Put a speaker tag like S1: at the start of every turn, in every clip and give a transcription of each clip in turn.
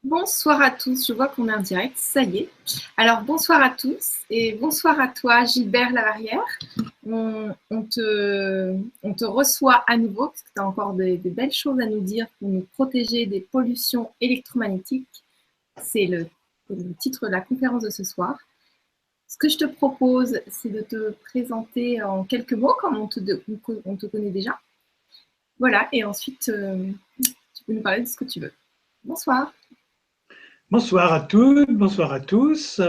S1: Bonsoir à tous, je vois qu'on est en direct, ça y est. Alors bonsoir à tous et bonsoir à toi Gilbert Lavarrière. On te reçoit à nouveau parce que tu as encore des belles choses à nous dire pour nous protéger des pollutions électromagnétiques. C'est le titre de la conférence de ce soir. Ce que je te propose, c'est de te présenter en quelques mots comme on te connaît déjà. Voilà, et ensuite tu peux nous parler de ce que tu veux. Bonsoir.
S2: Bonsoir à toutes, bonsoir à tous.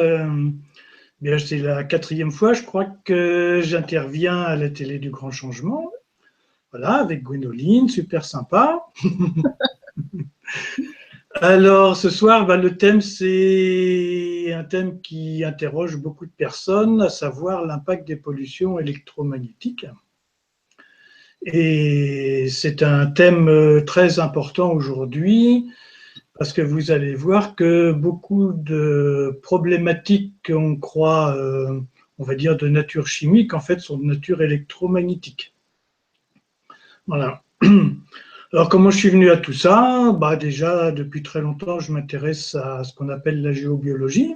S2: Bien, c'est la 4e fois, je crois, que j'interviens à la télé du Grand Changement. Voilà, avec Gwénoline, super sympa. Alors, ce soir, le thème, c'est un thème qui interroge beaucoup de personnes, à savoir l'impact des pollutions électromagnétiques. Et c'est un thème très important aujourd'hui, parce que vous allez voir que beaucoup de problématiques qu'on croit, on va dire, de nature chimique, en fait, sont de nature électromagnétique. Voilà. Alors, comment je suis venu à tout ça? Déjà, depuis très longtemps, je m'intéresse à ce qu'on appelle la géobiologie.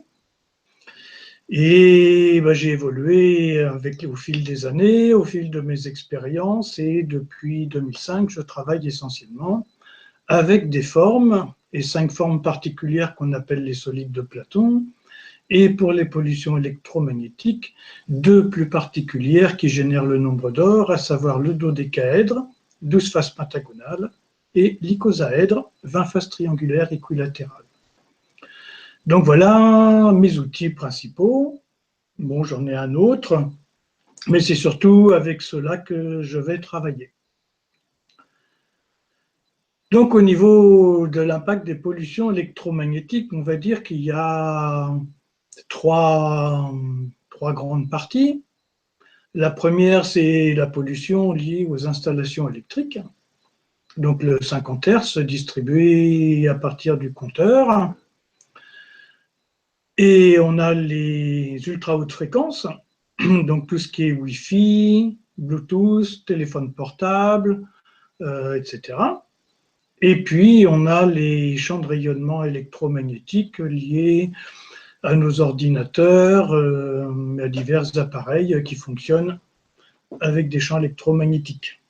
S2: Et j'ai évolué au fil des années, au fil de mes expériences. Et depuis 2005, je travaille essentiellement avec des formes, et 5 formes particulières qu'on appelle les solides de Platon, et pour les pollutions électromagnétiques, 2 plus particulières qui génèrent le nombre d'or, à savoir le dodécaèdre, 12 faces pentagonales, et l'icosaèdre, 20 faces triangulaires équilatérales. Donc voilà mes outils principaux. Bon, j'en ai un autre, mais c'est surtout avec cela que je vais travailler. Donc, au niveau de l'impact des pollutions électromagnétiques, on va dire qu'il y a trois grandes parties. La première, c'est la pollution liée aux installations électriques. Donc, le 50 Hz distribué à partir du compteur. Et on a les ultra hautes fréquences, donc tout ce qui est Wi-Fi, Bluetooth, téléphone portable, etc. Et puis, on a les champs de rayonnement électromagnétiques liés à nos ordinateurs, à divers appareils qui fonctionnent avec des champs électromagnétiques.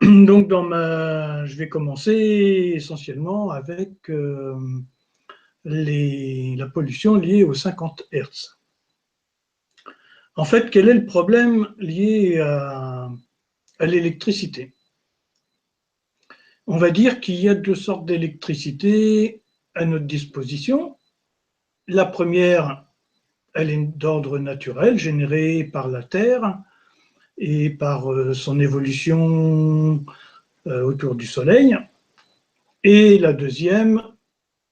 S2: Donc, je vais commencer essentiellement avec la pollution liée aux 50 Hz. En fait, quel est le problème lié à l'électricité? On va dire qu'il y a 2 sortes d'électricité à notre disposition. La première, elle est d'ordre naturel, générée par la Terre et par son évolution autour du Soleil. Et la deuxième,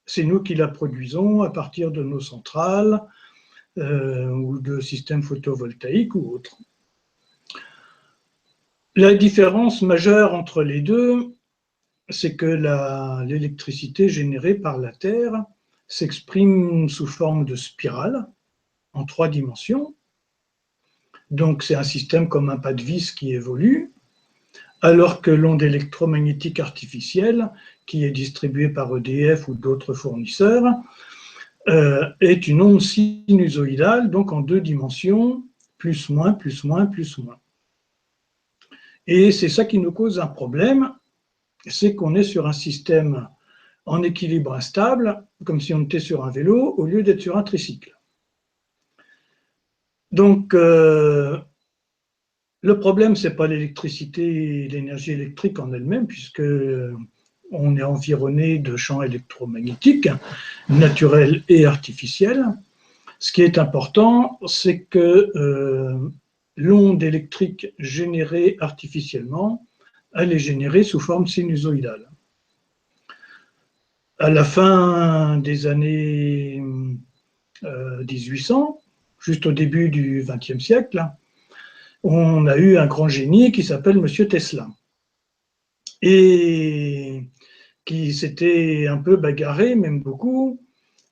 S2: c'est nous qui la produisons à partir de nos centrales ou de systèmes photovoltaïques ou autres. La différence majeure entre les deux, c'est que l'électricité générée par la Terre s'exprime sous forme de spirale en 3 dimensions. Donc c'est un système comme un pas de vis qui évolue, alors que l'onde électromagnétique artificielle, qui est distribuée par EDF ou d'autres fournisseurs, est une onde sinusoïdale, donc en 2 dimensions, plus, moins, plus, moins, plus, moins. Et c'est ça qui nous cause un problème, c'est qu'on est sur un système en équilibre instable, comme si on était sur un vélo, au lieu d'être sur un tricycle. Donc, le problème, ce n'est pas l'électricité et l'énergie électrique en elle-même, puisque on est environné de champs électromagnétiques, naturels et artificiels. Ce qui est important, c'est que l'onde électrique générée artificiellement, elle est générée sous forme sinusoïdale. À la fin des années 1800, juste au début du XXe siècle, on a eu un grand génie qui s'appelle Monsieur Tesla et qui s'était un peu bagarré, même beaucoup,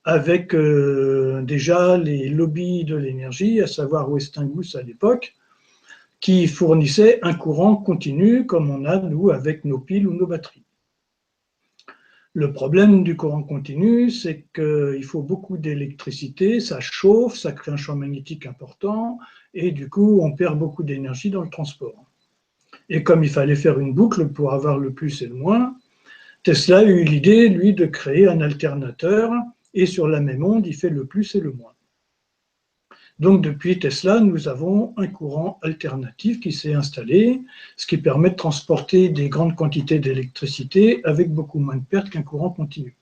S2: avec déjà les lobbies de l'énergie, à savoir Westinghouse à l'époque, qui fournissait un courant continu comme on a, nous, avec nos piles ou nos batteries. Le problème du courant continu, c'est qu'il faut beaucoup d'électricité, ça chauffe, ça crée un champ magnétique important, et du coup, on perd beaucoup d'énergie dans le transport. Et comme il fallait faire une boucle pour avoir le plus et le moins, Tesla a eu l'idée, lui, de créer un alternateur, et sur la même onde, il fait le plus et le moins. Donc depuis Tesla, nous avons un courant alternatif qui s'est installé, ce qui permet de transporter des grandes quantités d'électricité avec beaucoup moins de pertes qu'un courant continu.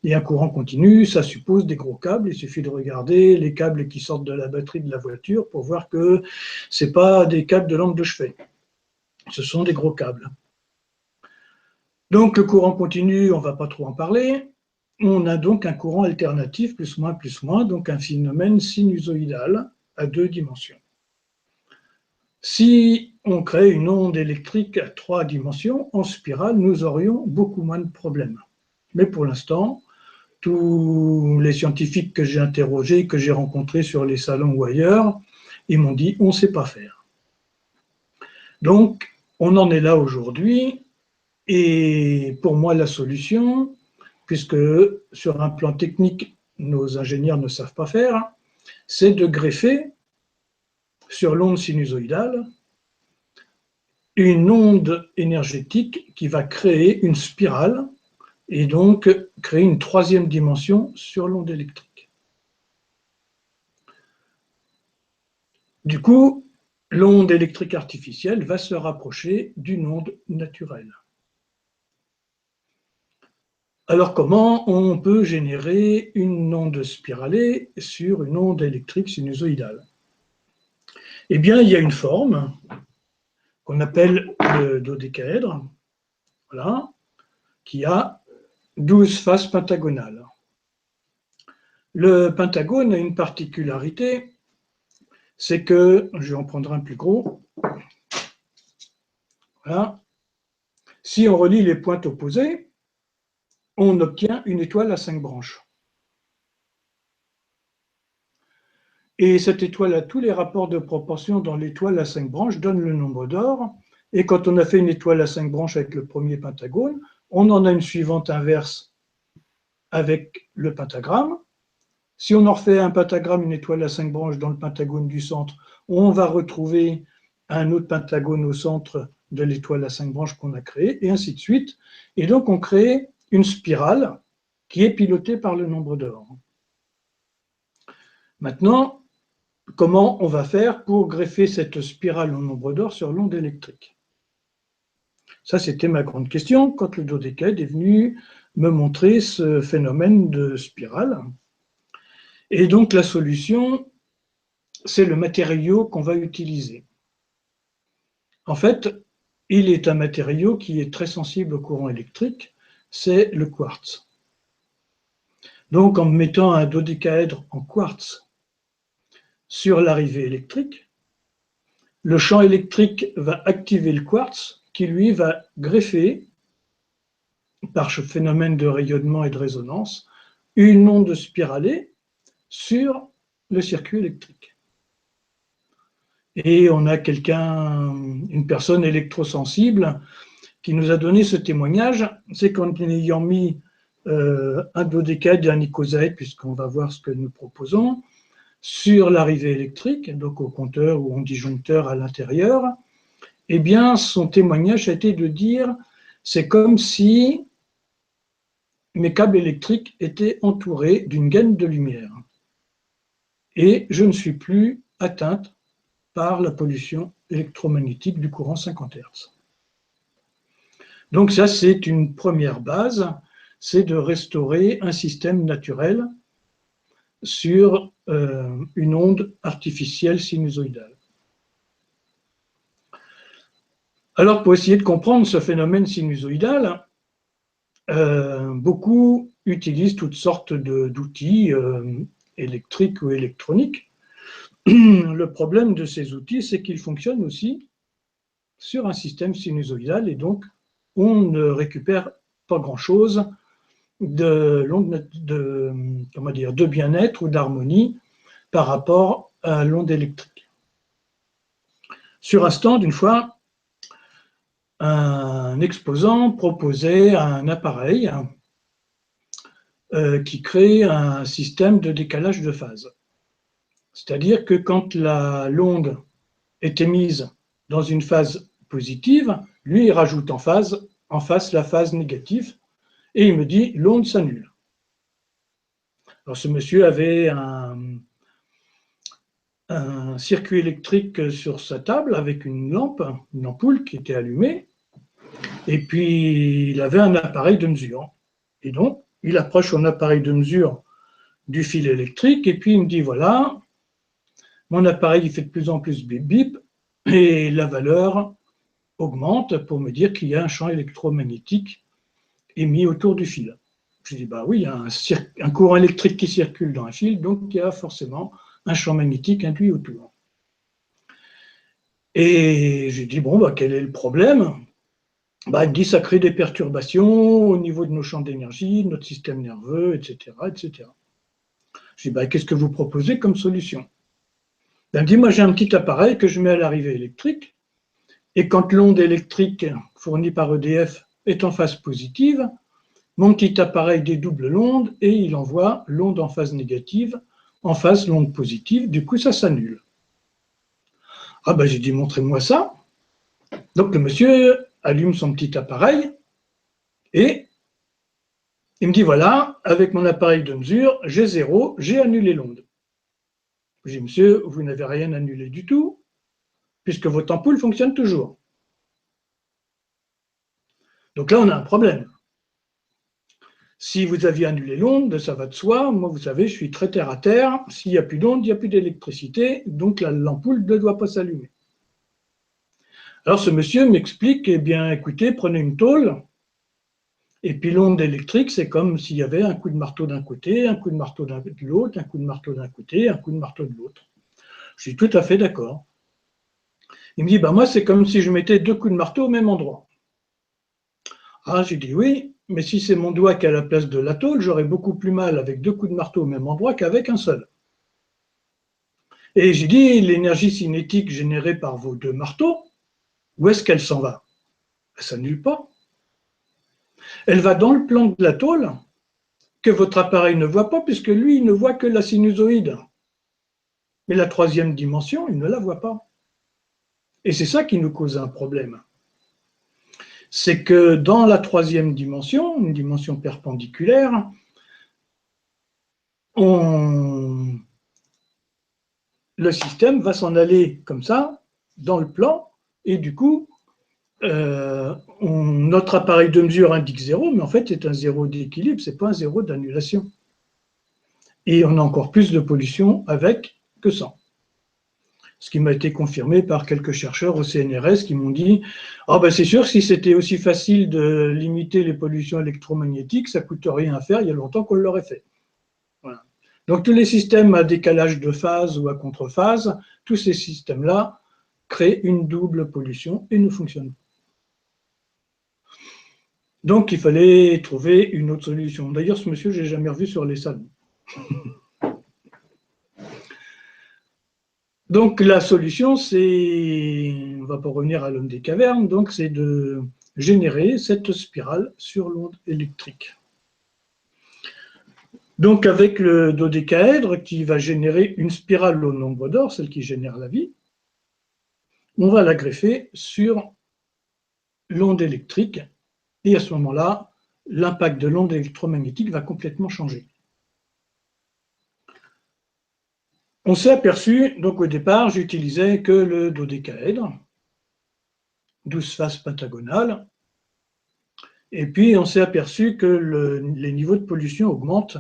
S2: Et un courant continu, ça suppose des gros câbles. Il suffit de regarder les câbles qui sortent de la batterie de la voiture pour voir que ce n'est pas des câbles de lampe de chevet. Ce sont des gros câbles. Donc le courant continu, on ne va pas trop en parler. On a donc un courant alternatif, plus moins, donc un phénomène sinusoïdal à 2 dimensions. Si on crée une onde électrique à 3 dimensions, en spirale, nous aurions beaucoup moins de problèmes. Mais pour l'instant, tous les scientifiques que j'ai interrogés, que j'ai rencontrés sur les salons ou ailleurs, ils m'ont dit on ne sait pas faire. Donc, on en est là aujourd'hui, et pour moi, la solution, puisque sur un plan technique, nos ingénieurs ne savent pas faire, c'est de greffer sur l'onde sinusoïdale une onde énergétique qui va créer une spirale et donc créer une 3e dimension sur l'onde électrique. Du coup, l'onde électrique artificielle va se rapprocher d'une onde naturelle. Alors comment on peut générer une onde spiralée sur une onde électrique sinusoïdale? Eh bien, il y a une forme qu'on appelle le dodécaèdre, voilà, qui a 12 faces pentagonales. Le pentagone a une particularité, c'est que, je vais en prendre un plus gros, voilà, si on relie les pointes opposées, on obtient une étoile à 5 branches. Et cette étoile a tous les rapports de proportion dans l'étoile à 5 branches, donne le nombre d'or. Et quand on a fait une étoile à 5 branches avec le premier pentagone, on en a une suivante inverse avec le pentagramme. Si on en refait un pentagramme, une étoile à 5 branches dans le pentagone du centre, on va retrouver un autre pentagone au centre de l'étoile à 5 branches qu'on a créée, et ainsi de suite. Et donc on crée une spirale qui est pilotée par le nombre d'or. Maintenant, comment on va faire pour greffer cette spirale au nombre d'or sur l'onde électrique? Ça, c'était ma grande question quand le dodécaèdre est venu me montrer ce phénomène de spirale. Et donc la solution, c'est le matériau qu'on va utiliser. En fait, il est un matériau qui est très sensible au courant électrique, c'est le quartz. Donc en mettant un dodécaèdre en quartz sur l'arrivée électrique, le champ électrique va activer le quartz qui lui va greffer, par ce phénomène de rayonnement et de résonance, une onde spiralée sur le circuit électrique. Et on a une personne électrosensible qui nous a donné ce témoignage, c'est qu'en ayant mis un dodécaèdre et un icosaèdre, puisqu'on va voir ce que nous proposons, sur l'arrivée électrique, donc au compteur ou en disjoncteur à l'intérieur, eh bien, son témoignage a été de dire, c'est comme si mes câbles électriques étaient entourés d'une gaine de lumière. Et je ne suis plus atteinte par la pollution électromagnétique du courant 50 Hz. Donc ça, c'est une première base, c'est de restaurer un système naturel sur une onde artificielle sinusoïdale. Alors, pour essayer de comprendre ce phénomène sinusoïdal, beaucoup utilisent toutes sortes d'outils électriques ou électroniques. Le problème de ces outils, c'est qu'ils fonctionnent aussi sur un système sinusoïdal et donc on ne récupère pas grand-chose de bien-être ou d'harmonie par rapport à l'onde électrique. Sur un stand, une fois, un exposant proposait un appareil qui crée un système de décalage de phase. C'est-à-dire que quand l'onde est émise dans une phase positive, lui, il rajoute en face la phase négative, et il me dit l'onde s'annule. Alors ce monsieur avait un circuit électrique sur sa table avec une lampe, une ampoule qui était allumée, et puis il avait un appareil de mesure. Et donc, il approche son appareil de mesure du fil électrique, et puis il me dit, voilà, mon appareil il fait de plus en plus bip bip, et la valeur augmente pour me dire qu'il y a un champ électromagnétique émis autour du fil. Je dis, bah oui, il y a un courant électrique qui circule dans un fil, donc il y a forcément un champ magnétique induit autour. Et j'ai dit, bon, bah, quel est le problème? Bah, il me dit, ça crée des perturbations au niveau de nos champs d'énergie, de notre système nerveux, etc., etc. Je dis, bah, qu'est-ce que vous proposez comme solution? Il me dit, moi, j'ai un petit appareil que je mets à l'arrivée électrique, et quand l'onde électrique fournie par EDF est en phase positive, mon petit appareil dédouble l'onde et il envoie l'onde en phase négative, en phase l'onde positive, du coup ça s'annule. Ah ben j'ai dit montrez-moi ça. Donc le monsieur allume son petit appareil et il me dit voilà, avec mon appareil de mesure, j'ai 0, j'ai annulé l'onde. J'ai dit monsieur, vous n'avez rien annulé du tout, puisque votre ampoule fonctionne toujours. Donc là on a un problème. Si vous aviez annulé l'onde, ça va de soi. Moi, vous savez, je suis très terre à terre. S'il n'y a plus d'onde, il n'y a plus d'électricité. Donc, l'ampoule ne doit pas s'allumer. Alors, ce monsieur m'explique, eh bien, écoutez, prenez une tôle. Et puis, l'onde électrique, c'est comme s'il y avait un coup de marteau d'un côté, un coup de marteau de l'autre, un coup de marteau d'un côté, un coup de marteau de l'autre. Je suis tout à fait d'accord. Il me dit, bah, moi, c'est comme si je mettais 2 coups de marteau au même endroit. Ah, j'ai dit oui, mais si c'est mon doigt qui est à la place de la tôle, j'aurais beaucoup plus mal avec 2 coups de marteau au même endroit qu'avec un seul. Et j'ai dit, l'énergie cinétique générée par vos 2 marteaux, où est-ce qu'elle s'en va? Elle ne s'annule pas. Elle va dans le plan de la tôle que votre appareil ne voit pas, puisque lui, il ne voit que la sinusoïde. Mais la 3e dimension, il ne la voit pas. Et c'est ça qui nous cause un problème. C'est que dans la 3e dimension, une dimension perpendiculaire, le système va s'en aller comme ça, dans le plan, et du coup, notre appareil de mesure indique 0, mais en fait, c'est un 0 d'équilibre, ce n'est pas un 0 d'annulation. Et on a encore plus de pollution avec que sans. Ce qui m'a été confirmé par quelques chercheurs au CNRS qui m'ont dit « Ah ben c'est sûr, si c'était aussi facile de limiter les pollutions électromagnétiques, ça ne coûte rien à faire, il y a longtemps qu'on l'aurait fait. » Voilà. Donc tous les systèmes à décalage de phase ou à contre-phase, tous ces systèmes-là créent une double pollution et ne fonctionnent pas. Donc il fallait trouver une autre solution. D'ailleurs, ce monsieur, je n'ai jamais revu sur les salons. Donc la solution, c'est, on ne va pas revenir à l'homme des cavernes, donc c'est de générer cette spirale sur l'onde électrique. Donc avec le dodécaèdre qui va générer une spirale au nombre d'or, celle qui génère la vie, on va la greffer sur l'onde électrique et à ce moment-là, l'impact de l'onde électromagnétique va complètement changer. On s'est aperçu, donc au départ, j'utilisais que le dodécaèdre, 12 faces pentagonales, et puis on s'est aperçu que les niveaux de pollution augmentent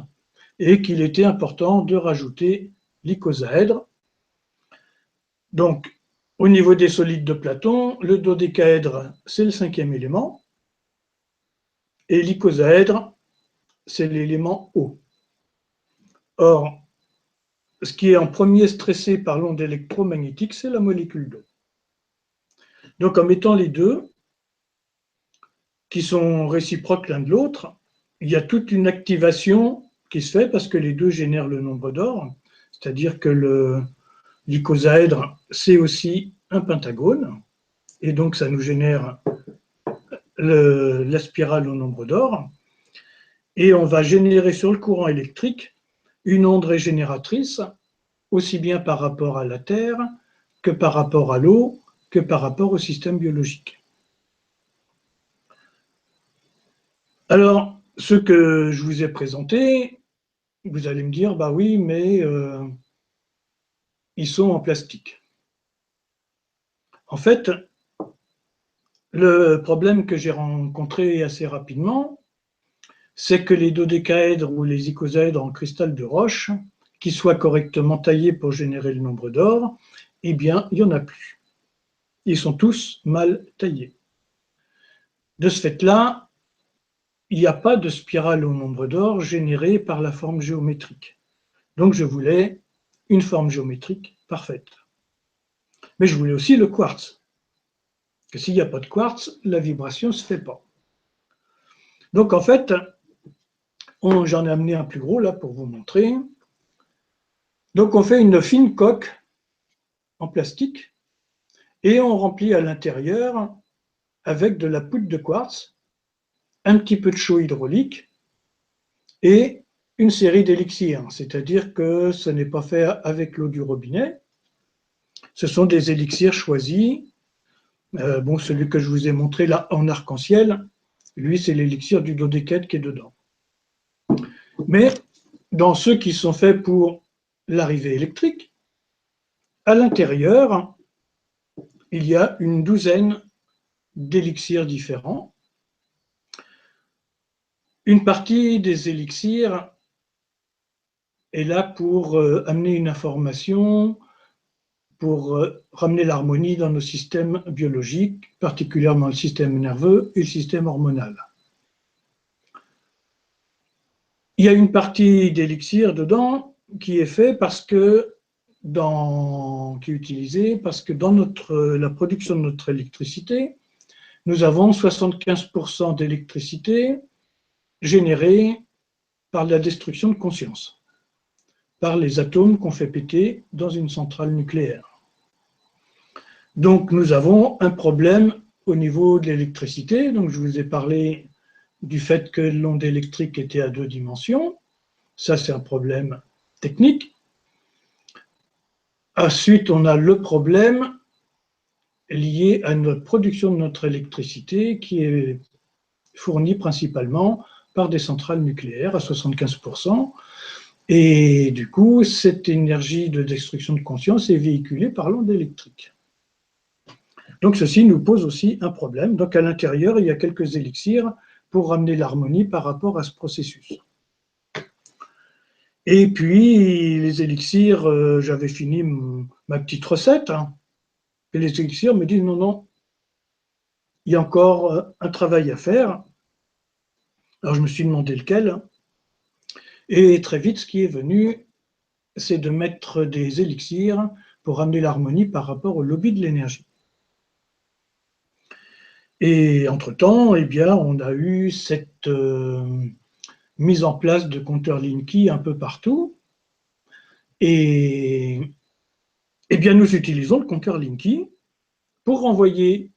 S2: et qu'il était important de rajouter l'icosaèdre. Donc, au niveau des solides de Platon, le dodécaèdre, c'est le 5e élément, et l'icosaèdre, c'est l'élément eau. Or, ce qui est en premier stressé par l'onde électromagnétique, c'est la molécule d'eau. Donc, en mettant les deux, qui sont réciproques l'un de l'autre, il y a toute une activation qui se fait parce que les deux génèrent le nombre d'or, c'est-à-dire que l'icosaèdre, c'est aussi un pentagone, et donc ça nous génère la spirale au nombre d'or, et on va générer sur le courant électrique une onde régénératrice, aussi bien par rapport à la Terre que par rapport à l'eau, que par rapport au système biologique. Alors, ce que je vous ai présenté, vous allez me dire, bah oui, mais ils sont en plastique. En fait, le problème que j'ai rencontré assez rapidement, c'est que les dodécaèdres ou les icosaèdres en cristal de roche, qui soient correctement taillés pour générer le nombre d'or, eh bien, il n'y en a plus. Ils sont tous mal taillés. De ce fait-là, il n'y a pas de spirale au nombre d'or générée par la forme géométrique. Donc, je voulais une forme géométrique parfaite. Mais je voulais aussi le quartz. Que s'il n'y a pas de quartz, la vibration ne se fait pas. Donc, en fait, j'en ai amené un plus gros là pour vous montrer. Donc, on fait une fine coque en plastique et on remplit à l'intérieur avec de la poudre de quartz, un petit peu de chaux hydraulique et une série d'élixirs. C'est-à-dire que ce n'est pas fait avec l'eau du robinet. Ce sont des élixirs choisis. Bon, celui que je vous ai montré là en arc-en-ciel, lui, c'est l'élixir du dodécaèdre qui est dedans. Mais dans ceux qui sont faits pour l'arrivée électrique, à l'intérieur, il y a une douzaine d'élixirs différents. Une partie des élixirs est là pour amener une information, pour ramener l'harmonie dans nos systèmes biologiques, particulièrement le système nerveux et le système hormonal. Il y a une partie d'élixir dedans qui est fait parce que qui est utilisée parce que dans la production de notre électricité, nous avons 75% d'électricité générée par la destruction de conscience, par les atomes qu'on fait péter dans une centrale nucléaire. Donc nous avons un problème au niveau de l'électricité. Donc je vous ai parlé du fait que l'onde électrique était à 2 dimensions. Ça, c'est un problème technique. Ensuite, on a le problème lié à notre production de notre électricité qui est fournie principalement par des centrales nucléaires à 75%. Et du coup, cette énergie de destruction de conscience est véhiculée par l'onde électrique. Donc ceci nous pose aussi un problème. Donc à l'intérieur, il y a quelques élixirs pour ramener l'harmonie par rapport à ce processus. Et puis les élixirs, j'avais fini ma petite recette, hein, et les élixirs me disent non, non, il y a encore un travail à faire. Alors je me suis demandé lequel, et très vite ce qui est venu, c'est de mettre des élixirs pour ramener l'harmonie par rapport au lobby de l'énergie. Et entre-temps, eh bien, on a eu cette mise en place de compteurs Linky un peu partout. Et eh bien, nous utilisons le compteur Linky pour renvoyer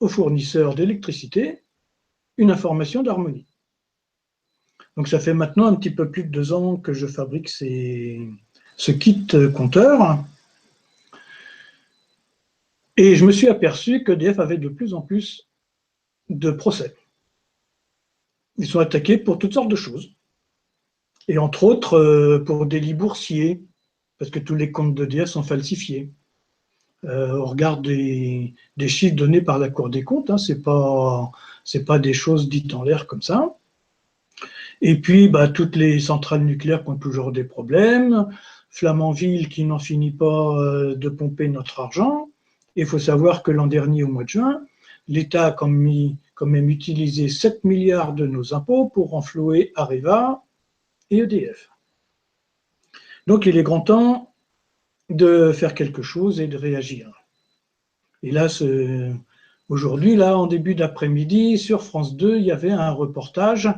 S2: au fournisseur d'électricité une information d'harmonie. Donc ça fait maintenant un petit peu plus de 2 ans que je fabrique ce kit compteur. Et je me suis aperçu qu'EDF avait de plus en plus de procès. Ils sont attaqués pour toutes sortes de choses. Et entre autres, pour délits boursiers, parce que tous les comptes d'EDF sont falsifiés. On regarde des chiffres donnés par la Cour des comptes, hein, c'est pas des choses dites en l'air comme ça. Et puis, bah, toutes les centrales nucléaires qui ont toujours des problèmes, Flamanville qui n'en finit pas de pomper notre argent. Il faut savoir que l'an dernier, au mois de juin, l'État a quand même utilisé 7 milliards de nos impôts pour renflouer Areva et EDF. Donc il est grand temps de faire quelque chose et de réagir. Et là, aujourd'hui, là, en début d'après-midi, sur France 2, il y avait un reportage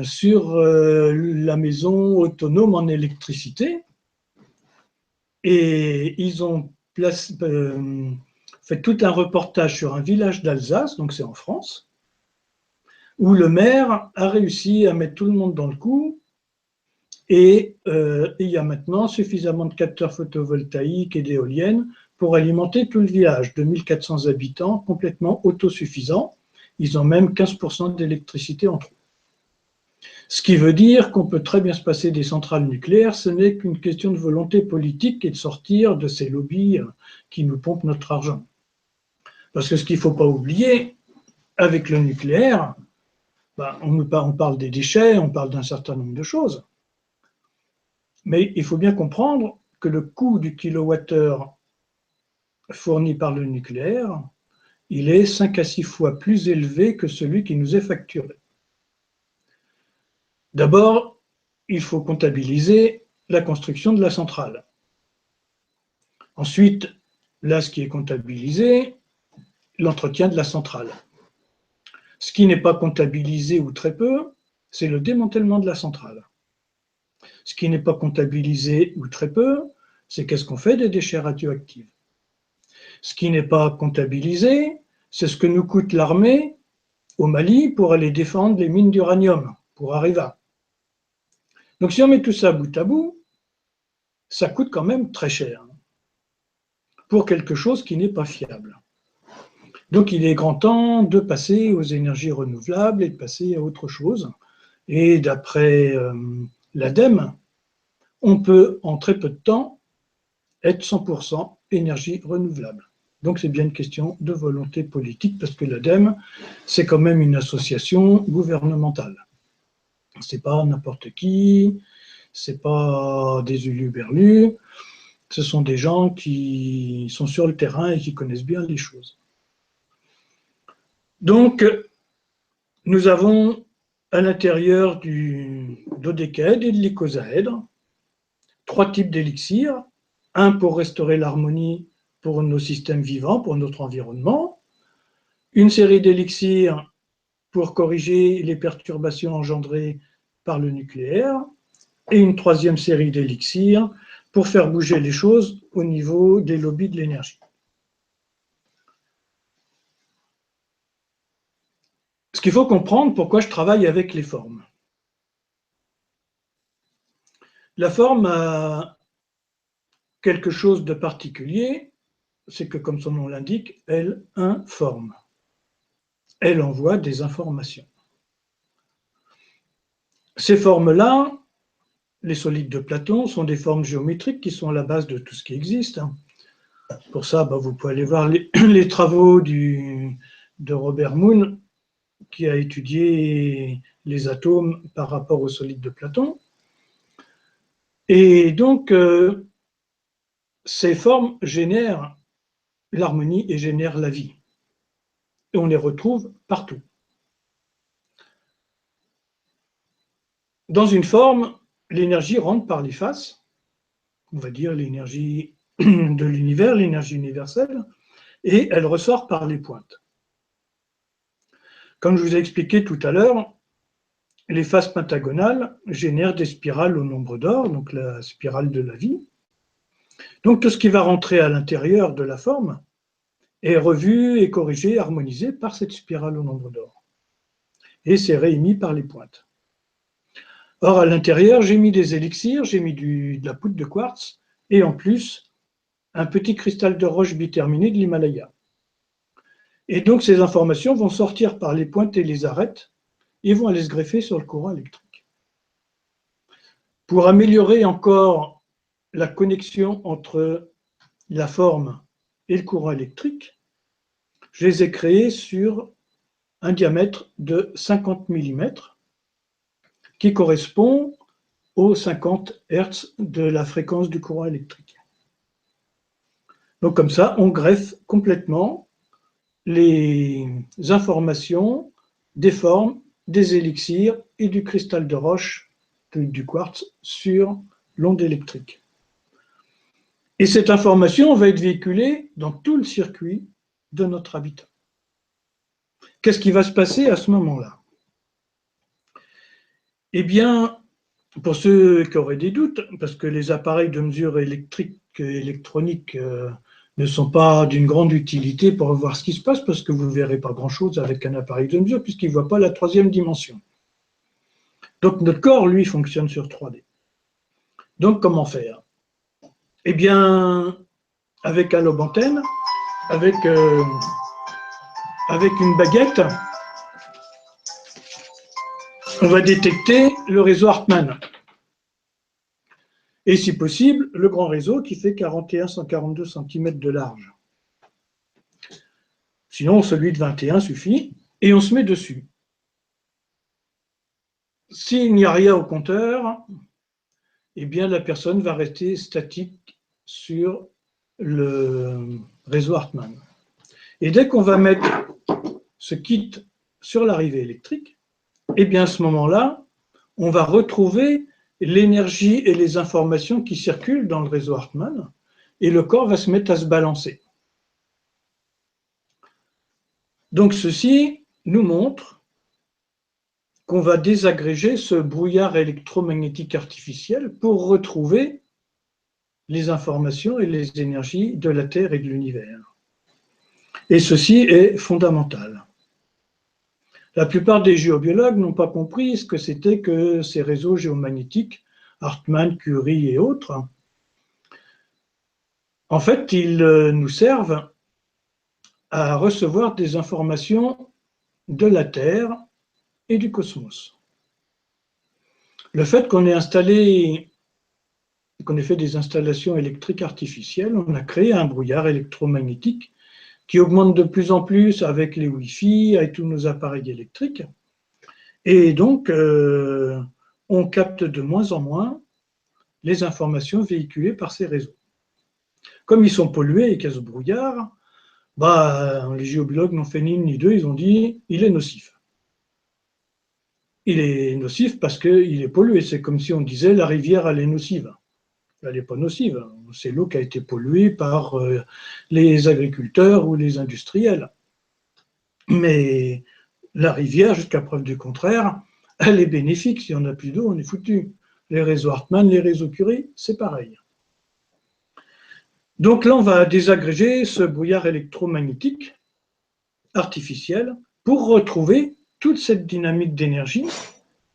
S2: sur la maison autonome en électricité. Et ils ont fait fait tout un reportage sur un village d'Alsace, donc c'est en France, où le maire a réussi à mettre tout le monde dans le coup. Et il y a maintenant suffisamment de capteurs photovoltaïques et d'éoliennes pour alimenter tout le village de 1400 habitants, complètement autosuffisants. Ils ont même 15% d'électricité en trop. Ce qui veut dire qu'on peut très bien se passer des centrales nucléaires, ce n'est qu'une question de volonté politique et de sortir de ces lobbies qui nous pompent notre argent. Parce que ce qu'il ne faut pas oublier, avec le nucléaire, on parle des déchets, on parle d'un certain nombre de choses. Mais il faut bien comprendre que le coût du kilowattheure fourni par le nucléaire, il est 5 à 6 fois plus élevé que celui qui nous est facturé. D'abord, il faut comptabiliser la construction de la centrale. Ensuite, là, ce qui est comptabilisé, l'entretien de la centrale. Ce qui n'est pas comptabilisé ou très peu, c'est le démantèlement de la centrale. Ce qui n'est pas comptabilisé ou très peu, c'est qu'est-ce qu'on fait des déchets radioactifs. Ce qui n'est pas comptabilisé, c'est ce que nous coûte l'armée au Mali pour aller défendre les mines d'uranium, pour Areva. Donc si on met tout ça bout à bout, ça coûte quand même très cher pour quelque chose qui n'est pas fiable. Donc il est grand temps de passer aux énergies renouvelables et de passer à autre chose. Et d'après l'ADEME, on peut en très peu de temps être 100% énergie renouvelable. Donc c'est bien une question de volonté politique parce que l'ADEME, c'est quand même une association gouvernementale. C'est pas n'importe qui, c'est pas des huluberlus, ce sont des gens qui sont sur le terrain et qui connaissent bien les choses. Donc, nous avons à l'intérieur du dodécaèdre et de l'icosaèdre 3 types d'élixirs. Un pour restaurer l'harmonie pour nos systèmes vivants, pour notre environnement. Une série d'élixirs pour corriger les perturbations engendrées par le nucléaire. Et une 3e série d'élixirs pour faire bouger les choses au niveau des lobbies de l'énergie. Ce qu'il faut comprendre, pourquoi je travaille avec les formes. La forme a quelque chose de particulier, c'est que, comme son nom l'indique, elle informe. Elle envoie des informations. Ces formes-là, les solides de Platon, sont des formes géométriques qui sont à la base de tout ce qui existe. Pour ça, vous pouvez aller voir les travaux de Robert Moon, qui a étudié les atomes par rapport aux solides de Platon. Et donc, ces formes génèrent l'harmonie et génèrent la vie. Et on les retrouve partout. Dans une forme, l'énergie rentre par les faces, on va dire l'énergie de l'univers, l'énergie universelle, et elle ressort par les pointes. Comme je vous ai expliqué tout à l'heure, les faces pentagonales génèrent des spirales au nombre d'or, donc la spirale de la vie. Donc tout ce qui va rentrer à l'intérieur de la forme est revu et corrigé, harmonisé par cette spirale au nombre d'or. Et c'est réémis par les pointes. Or, à l'intérieur, j'ai mis des élixirs, j'ai mis de la poudre de quartz, et en plus, un petit cristal de roche biterminé de l'Himalaya. Et donc, ces informations vont sortir par les pointes et les arêtes, et vont aller se greffer sur le courant électrique. Pour améliorer encore la connexion entre la forme et le courant électrique, je les ai créés sur un diamètre de 50 mm, qui correspond aux 50 Hz de la fréquence du courant électrique. Donc comme ça, on greffe complètement les informations des formes, des élixirs et du cristal de roche, du quartz, sur l'onde électrique. Et cette information va être véhiculée dans tout le circuit de notre habitat. Qu'est-ce qui va se passer à ce moment-là? Eh bien, pour ceux qui auraient des doutes, parce que les appareils de mesure électronique ne sont pas d'une grande utilité pour voir ce qui se passe, parce que vous ne verrez pas grand-chose avec un appareil de mesure, puisqu'il ne voit pas la troisième dimension. Donc notre corps, lui, fonctionne sur 3D. Donc comment faire? Eh bien, avec un lobe antenne, avec une baguette, on va détecter le réseau Hartmann. Et si possible, le grand réseau qui fait 41-142 cm de large. Sinon, celui de 21 suffit, et on se met dessus. S'il n'y a rien au compteur, eh bien la personne va rester statique sur le réseau Hartmann. Et dès qu'on va mettre ce kit sur l'arrivée électrique, eh bien à ce moment-là, on va retrouver l'énergie et les informations qui circulent dans le réseau Hartmann, et le corps va se mettre à se balancer. Donc ceci nous montre qu'on va désagréger ce brouillard électromagnétique artificiel pour retrouver les informations et les énergies de la Terre et de l'univers. Et ceci est fondamental. La plupart des géobiologues n'ont pas compris ce que c'était que ces réseaux géomagnétiques, Hartmann, Curie et autres. En fait, ils nous servent à recevoir des informations de la Terre et du cosmos. Le fait qu'on ait fait des installations électriques artificielles, on a créé un brouillard électromagnétique qui augmente de plus en plus avec les Wi-Fi, avec tous nos appareils électriques. Et donc, on capte de moins en moins les informations véhiculées par ces réseaux. Comme ils sont pollués et qu'il y a ce brouillard, les géobiologues n'ont fait ni une ni deux, ils ont dit il est nocif. Il est nocif parce qu'il est pollué. C'est comme si on disait la rivière, elle est nocive. Elle n'est pas nocive. C'est l'eau qui a été polluée par les agriculteurs ou les industriels. Mais la rivière, jusqu'à preuve du contraire, elle est bénéfique. Si on n'a plus d'eau, on est foutu. Les réseaux Hartmann, les réseaux Curie, c'est pareil. Donc là, on va désagréger ce brouillard électromagnétique artificiel pour retrouver toute cette dynamique d'énergie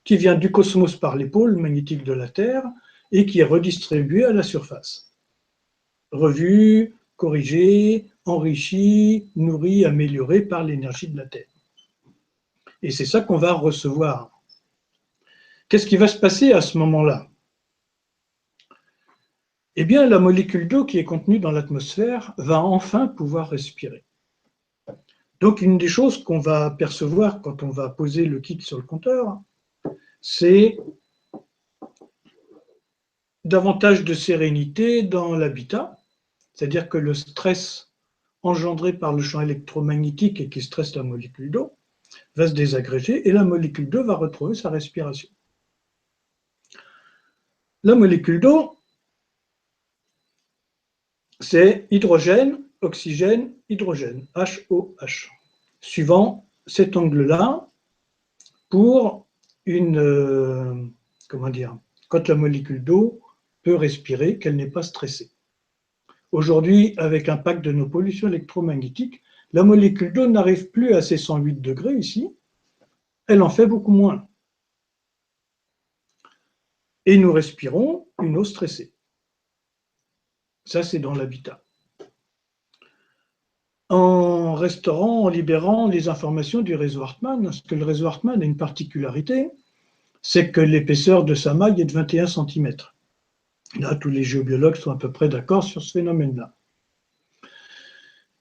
S2: qui vient du cosmos par les pôles magnétiques de la Terre et qui est redistribuée à la surface. Revue, corrigée, enrichie, nourrie, améliorée par l'énergie de la Terre. Et c'est ça qu'on va recevoir. Qu'est-ce qui va se passer à ce moment-là? Eh bien, la molécule d'eau qui est contenue dans l'atmosphère va enfin pouvoir respirer. Donc, une des choses qu'on va percevoir quand on va poser le kit sur le compteur, c'est davantage de sérénité dans l'habitat, c'est-à-dire que le stress engendré par le champ électromagnétique et qui stresse la molécule d'eau va se désagréger et la molécule d'eau va retrouver sa respiration. La molécule d'eau, c'est hydrogène, oxygène, hydrogène, HOH, suivant cet angle-là pour quand la molécule d'eau peut respirer, qu'elle n'est pas stressée. Aujourd'hui, avec l'impact de nos pollutions électromagnétiques, la molécule d'eau n'arrive plus à ces 108 degrés ici, elle en fait beaucoup moins. Et nous respirons une eau stressée. Ça, c'est dans l'habitat. En libérant les informations du réseau Hartmann, parce que le réseau Hartmann a une particularité, c'est que l'épaisseur de sa maille est de 21 cm. Là, tous les géobiologues sont à peu près d'accord sur ce phénomène-là.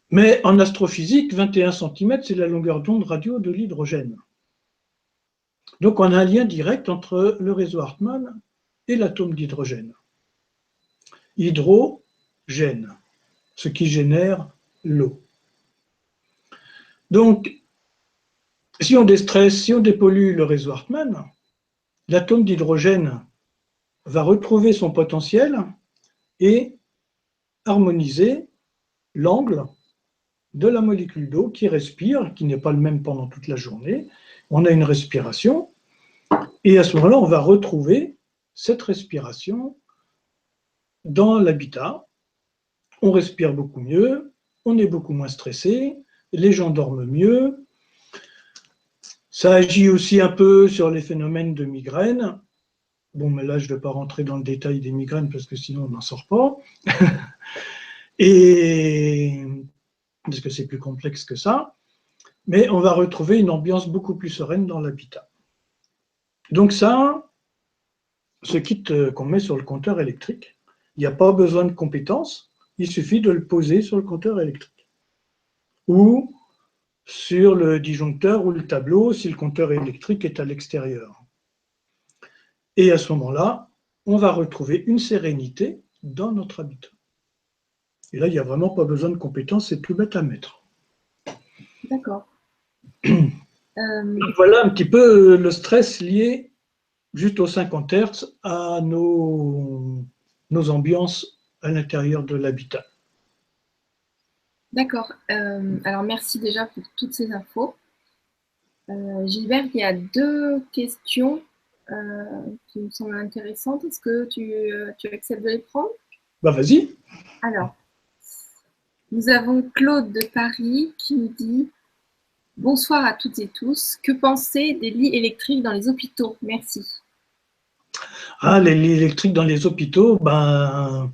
S2: Mais en astrophysique, 21 cm, c'est la longueur d'onde radio de l'hydrogène. Donc on a un lien direct entre le réseau Hartmann et l'atome d'hydrogène. Hydrogène, ce qui génère l'eau. Donc, si on déstresse, si on dépollue le réseau Hartmann, l'atome d'hydrogène va retrouver son potentiel et harmoniser l'angle de la molécule d'eau qui respire, qui n'est pas le même pendant toute la journée. On a une respiration, et à ce moment-là, on va retrouver cette respiration dans l'habitat. on respire beaucoup mieux, on est beaucoup moins stressé, les gens dorment mieux. Ça agit aussi un peu sur les phénomènes de migraine. Bon, mais là, je ne vais pas rentrer dans le détail des migraines parce que sinon, on n'en sort pas. Et parce que c'est plus complexe que ça. Mais on va retrouver une ambiance beaucoup plus sereine dans l'habitat. Donc ça, ce kit qu'on met sur le compteur électrique, il n'y a pas besoin de compétences, il suffit de le poser sur le compteur électrique. Ou sur le disjoncteur ou le tableau si le compteur électrique est à l'extérieur. Et à ce moment-là, on va retrouver une sérénité dans notre habitat. Et là, il n'y a vraiment pas besoin de compétences, c'est tout bête à mettre.
S1: D'accord.
S2: Donc voilà un petit peu le stress lié juste aux 50 Hz à nos ambiances à l'intérieur de l'habitat.
S1: D'accord. Alors, merci déjà pour toutes ces infos. Gilbert, il y a deux questions qui me semblent intéressantes. Est-ce que tu acceptes de les prendre?
S2: Bah vas-y.
S1: Alors, nous avons Claude de Paris qui nous dit « Bonsoir à toutes et tous. Que penser des lits électriques dans les hôpitaux? Merci. »
S2: Ah, les lits électriques dans les hôpitaux, ben,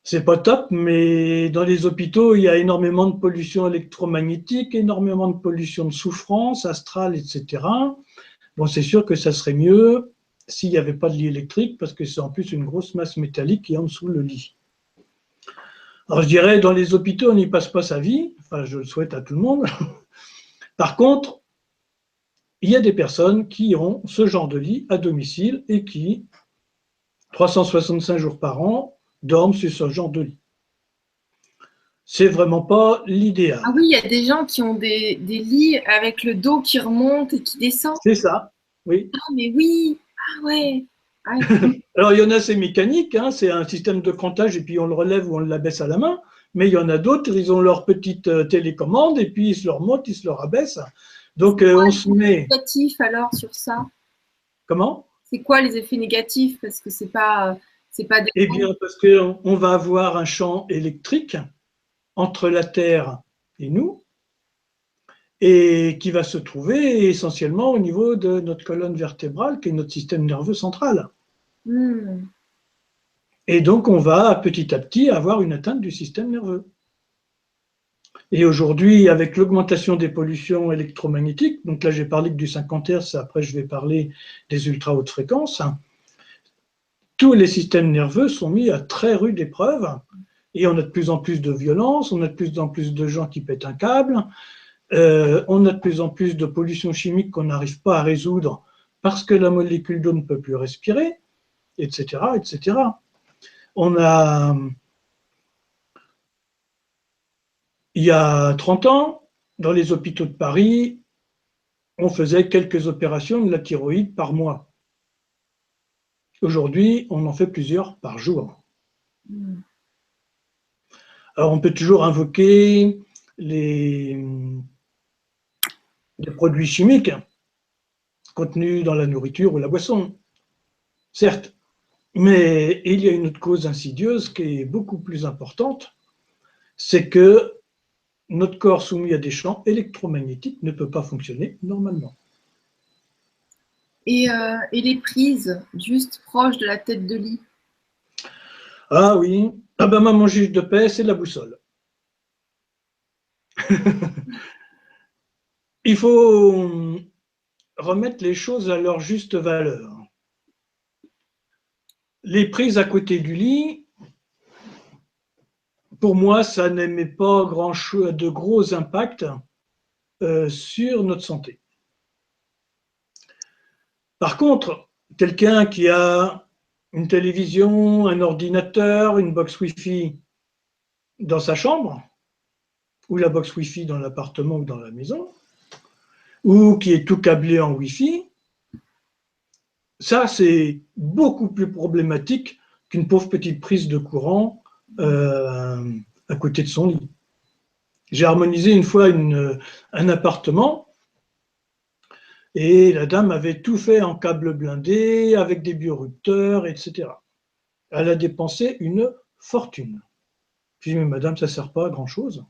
S2: c'est pas top, mais dans les hôpitaux, il y a énormément de pollution électromagnétique, énormément de pollution de souffrance, astrale, etc. Bon, c'est sûr que ça serait mieux s'il n'y avait pas de lit électrique, parce que c'est en plus une grosse masse métallique qui est en dessous le lit. Alors je dirais, dans les hôpitaux, on n'y passe pas sa vie, enfin je le souhaite à tout le monde. Par contre, il y a des personnes qui ont ce genre de lit à domicile et qui, 365 jours par an, dorment sur ce genre de lit. C'est vraiment pas l'idéal.
S1: Ah oui, il y a des gens qui ont des lits avec le dos qui remonte et qui descend.
S2: C'est ça, oui.
S1: Ah, mais oui, ah ouais. Ah,
S2: Alors il y en a, c'est mécanique, hein, c'est un système de comptage et puis on le relève ou on l'abaisse à la main. Mais il y en a d'autres, ils ont leur petite télécommande et puis ils se le remontent, ils se le rabaissent. Donc on se met.
S1: négatif alors sur ça?
S2: Comment?
S1: C'est quoi les effets négatifs? Parce que c'est pas des...
S2: Eh bien, parce qu'on va avoir un champ électrique entre la Terre et nous, et qui va se trouver essentiellement au niveau de notre colonne vertébrale, qui est notre système nerveux central. Et donc, on va petit à petit avoir une atteinte du système nerveux. Et aujourd'hui, avec l'augmentation des pollutions électromagnétiques, donc là j'ai parlé que du 50 Hz, après je vais parler des ultra hautes fréquences, tous les systèmes nerveux sont mis à très rude épreuve, et on a de plus en plus de violence, on a de plus en plus de gens qui pètent un câble, on a de plus en plus de pollution chimique qu'on n'arrive pas à résoudre parce que la molécule d'eau ne peut plus respirer, etc., etc. Il y a 30 ans, dans les hôpitaux de Paris, on faisait quelques opérations de la thyroïde par mois. Aujourd'hui, on en fait plusieurs par jour. Alors, on peut toujours invoquer les produits chimiques contenus dans la nourriture ou la boisson, certes, mais il y a une autre cause insidieuse qui est beaucoup plus importante, c'est que notre corps soumis à des champs électromagnétiques ne peut pas fonctionner normalement.
S1: Et les prises juste proches de la tête de lit?
S2: Ah oui, ah ben mon juge de paix, c'est la boussole. Il faut remettre les choses à leur juste valeur. Les prises à côté du lit, pour moi, ça n'émet pas grand-chose, de gros impacts sur notre santé. Par contre, quelqu'un qui a une télévision, un ordinateur, une box Wi-Fi dans sa chambre, ou la box Wi-Fi dans l'appartement ou dans la maison, ou qui est tout câblé en Wi-Fi, ça, c'est beaucoup plus problématique qu'une pauvre petite prise de courant à côté de son lit. J'ai harmonisé une fois un appartement et la dame avait tout fait en câble blindé, avec des biorupteurs, etc. Elle a dépensé une fortune. Je dis, mais madame, ça ne sert pas à grand-chose.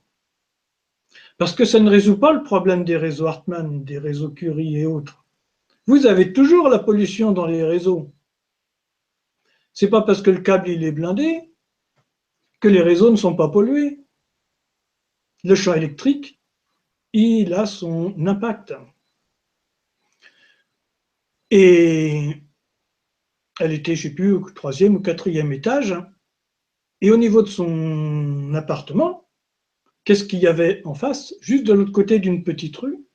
S2: Parce que ça ne résout pas le problème des réseaux Hartmann, des réseaux Curie et autres. Vous avez toujours la pollution dans les réseaux. Ce n'est pas parce que le câble il est blindé que les réseaux ne sont pas pollués. Le champ électrique, il a son impact. Et elle était, je ne sais plus, au 3e ou 4e étage. Et au niveau de son appartement, qu'est-ce qu'il y avait en face? Juste de l'autre côté d'une petite rue,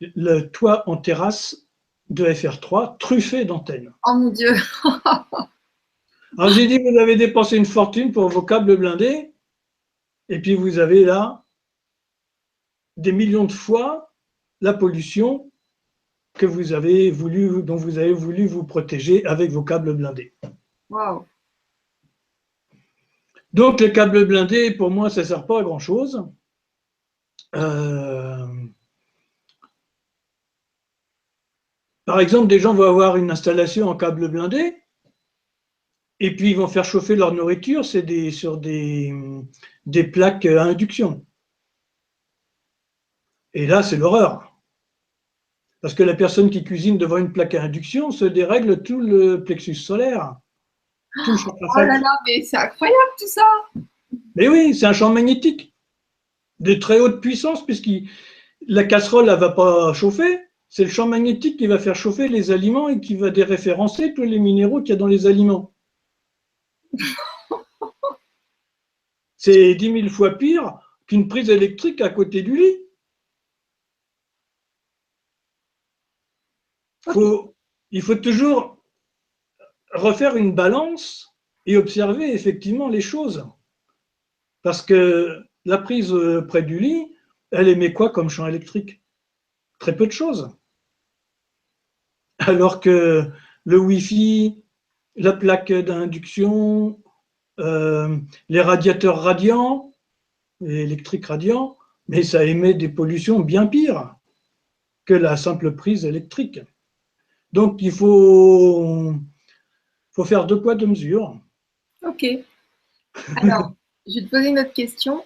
S2: le toit en terrasse de FR3 truffé d'antennes.
S1: Oh mon Dieu.
S2: Alors j'ai dit, vous avez dépensé une fortune pour vos câbles blindés, et puis vous avez là des millions de fois la pollution que vous avez voulu, dont vous avez voulu vous protéger avec vos câbles blindés.
S1: Wow.
S2: Donc les câbles blindés, pour moi, ça ne sert pas à grand-chose. Par exemple, des gens vont avoir une installation en câble blindé, et puis ils vont faire chauffer leur nourriture, c'est sur des plaques à induction. Et là, c'est l'horreur. Parce que la personne qui cuisine devant une plaque à induction se dérègle tout le plexus solaire, tout le champ
S1: Oh là là, mais c'est incroyable tout ça.
S2: Mais oui, c'est un champ magnétique de très haute puissance, puisque la casserole ne va pas chauffer. C'est le champ magnétique qui va faire chauffer les aliments et qui va déréférencer tous les minéraux qu'il y a dans les aliments. C'est 10 000 fois pire qu'une prise électrique à côté du lit. Il faut toujours refaire une balance et observer effectivement les choses. Parce que la prise près du lit, elle émet quoi comme champ électrique? Très peu de choses. Alors que le Wi-Fi, la plaque d'induction, les radiateurs radiants, les électriques radiants, mais ça émet des pollutions bien pires que la simple prise électrique. Donc il faut faire 2 poids, 2 mesures.
S1: Ok. Alors, je vais te poser une autre question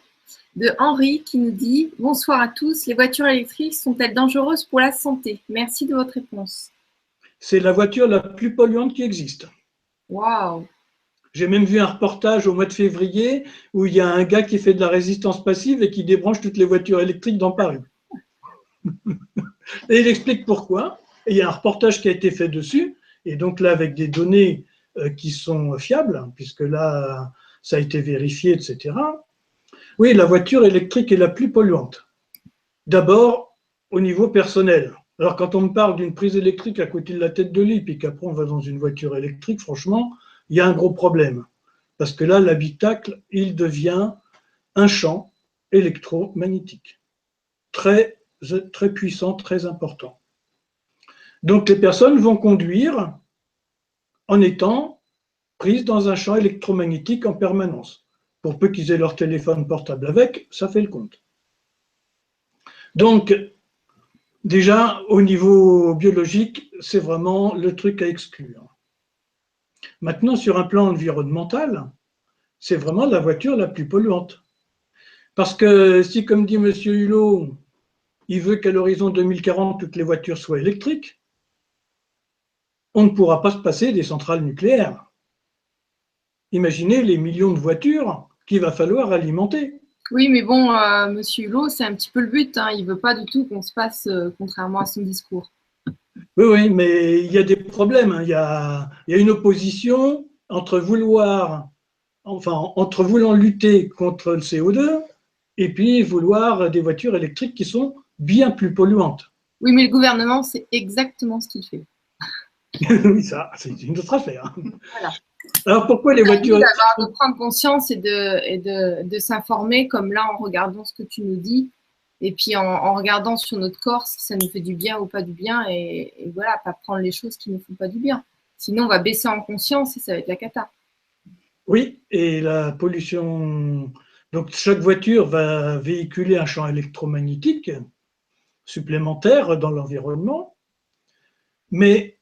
S1: de Henri qui nous dit « Bonsoir à tous, les voitures électriques sont-elles dangereuses pour la santé? Merci de votre réponse. »
S2: C'est la voiture la plus polluante qui existe.
S1: Waouh.
S2: J'ai même vu un reportage au mois de février où il y a un gars qui fait de la résistance passive et qui débranche toutes les voitures électriques dans Paris. Et il explique pourquoi. Et il y a un reportage qui a été fait dessus. Et donc là, avec des données qui sont fiables, puisque là, ça a été vérifié, etc. Oui, la voiture électrique est la plus polluante. D'abord, au niveau personnel. Alors, quand on me parle d'une prise électrique à côté de la tête de lit, puis qu'après on va dans une voiture électrique, franchement, il y a un gros problème. Parce que là, l'habitacle, il devient un champ électromagnétique. Très, très puissant, très important. Donc, les personnes vont conduire en étant prises dans un champ électromagnétique en permanence. Pour peu qu'ils aient leur téléphone portable avec, ça fait le compte. Donc, déjà, au niveau biologique, c'est vraiment le truc à exclure. Maintenant, sur un plan environnemental, c'est vraiment la voiture la plus polluante. Parce que si, comme dit M. Hulot, il veut qu'à l'horizon 2040, toutes les voitures soient électriques, on ne pourra pas se passer des centrales nucléaires. Imaginez les millions de voitures qu'il va falloir alimenter.
S1: Oui, mais bon, Monsieur Hulot, c'est un petit peu le but. Hein. Il ne veut pas du tout qu'on se passe, contrairement à son discours.
S2: Oui, oui, mais il y a des problèmes. Hein. Il y a une opposition entre voulant lutter contre le CO2 et puis vouloir des voitures électriques qui sont bien plus polluantes.
S1: Oui, mais le gouvernement, c'est exactement ce qu'il fait.
S2: Oui, ça, c'est une autre affaire.
S1: Voilà.
S2: Alors pourquoi les voitures
S1: de prendre conscience et de s'informer, comme là, en regardant ce que tu nous dis, et puis en regardant sur notre corps si ça nous fait du bien ou pas du bien, et voilà, pas prendre les choses qui ne font pas du bien. Sinon, on va baisser en conscience et ça va être la cata.
S2: Oui, et la pollution. Donc, chaque voiture va véhiculer un champ électromagnétique supplémentaire dans l'environnement. Mais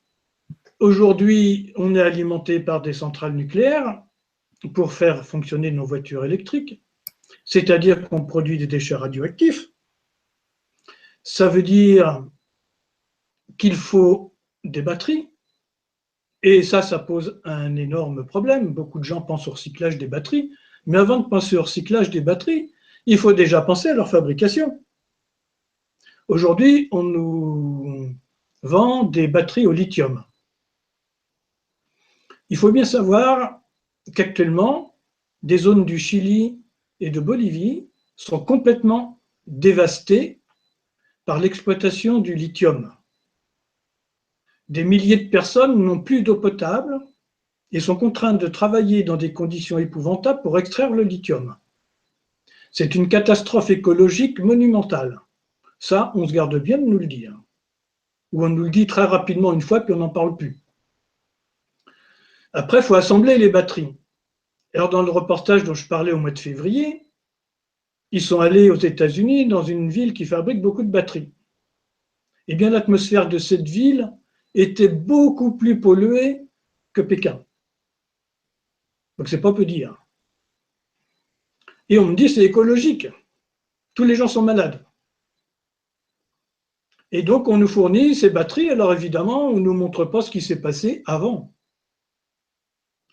S2: aujourd'hui, on est alimenté par des centrales nucléaires pour faire fonctionner nos voitures électriques, c'est-à-dire qu'on produit des déchets radioactifs. Ça veut dire qu'il faut des batteries, et ça pose un énorme problème. Beaucoup de gens pensent au recyclage des batteries, mais avant de penser au recyclage des batteries, il faut déjà penser à leur fabrication. Aujourd'hui, on nous vend des batteries au lithium. Il faut bien savoir qu'actuellement, des zones du Chili et de Bolivie sont complètement dévastées par l'exploitation du lithium. Des milliers de personnes n'ont plus d'eau potable et sont contraintes de travailler dans des conditions épouvantables pour extraire le lithium. C'est une catastrophe écologique monumentale. Ça, on se garde bien de nous le dire. Ou on nous le dit très rapidement une fois, puis on n'en parle plus. Après, il faut assembler les batteries. Alors, dans le reportage dont je parlais au mois de février, ils sont allés aux États-Unis, dans une ville qui fabrique beaucoup de batteries. Eh bien, l'atmosphère de cette ville était beaucoup plus polluée que Pékin. Donc, c'est pas peu dire. Et on me dit c'est écologique. Tous les gens sont malades. Et donc, on nous fournit ces batteries. Alors, évidemment, on ne nous montre pas ce qui s'est passé avant.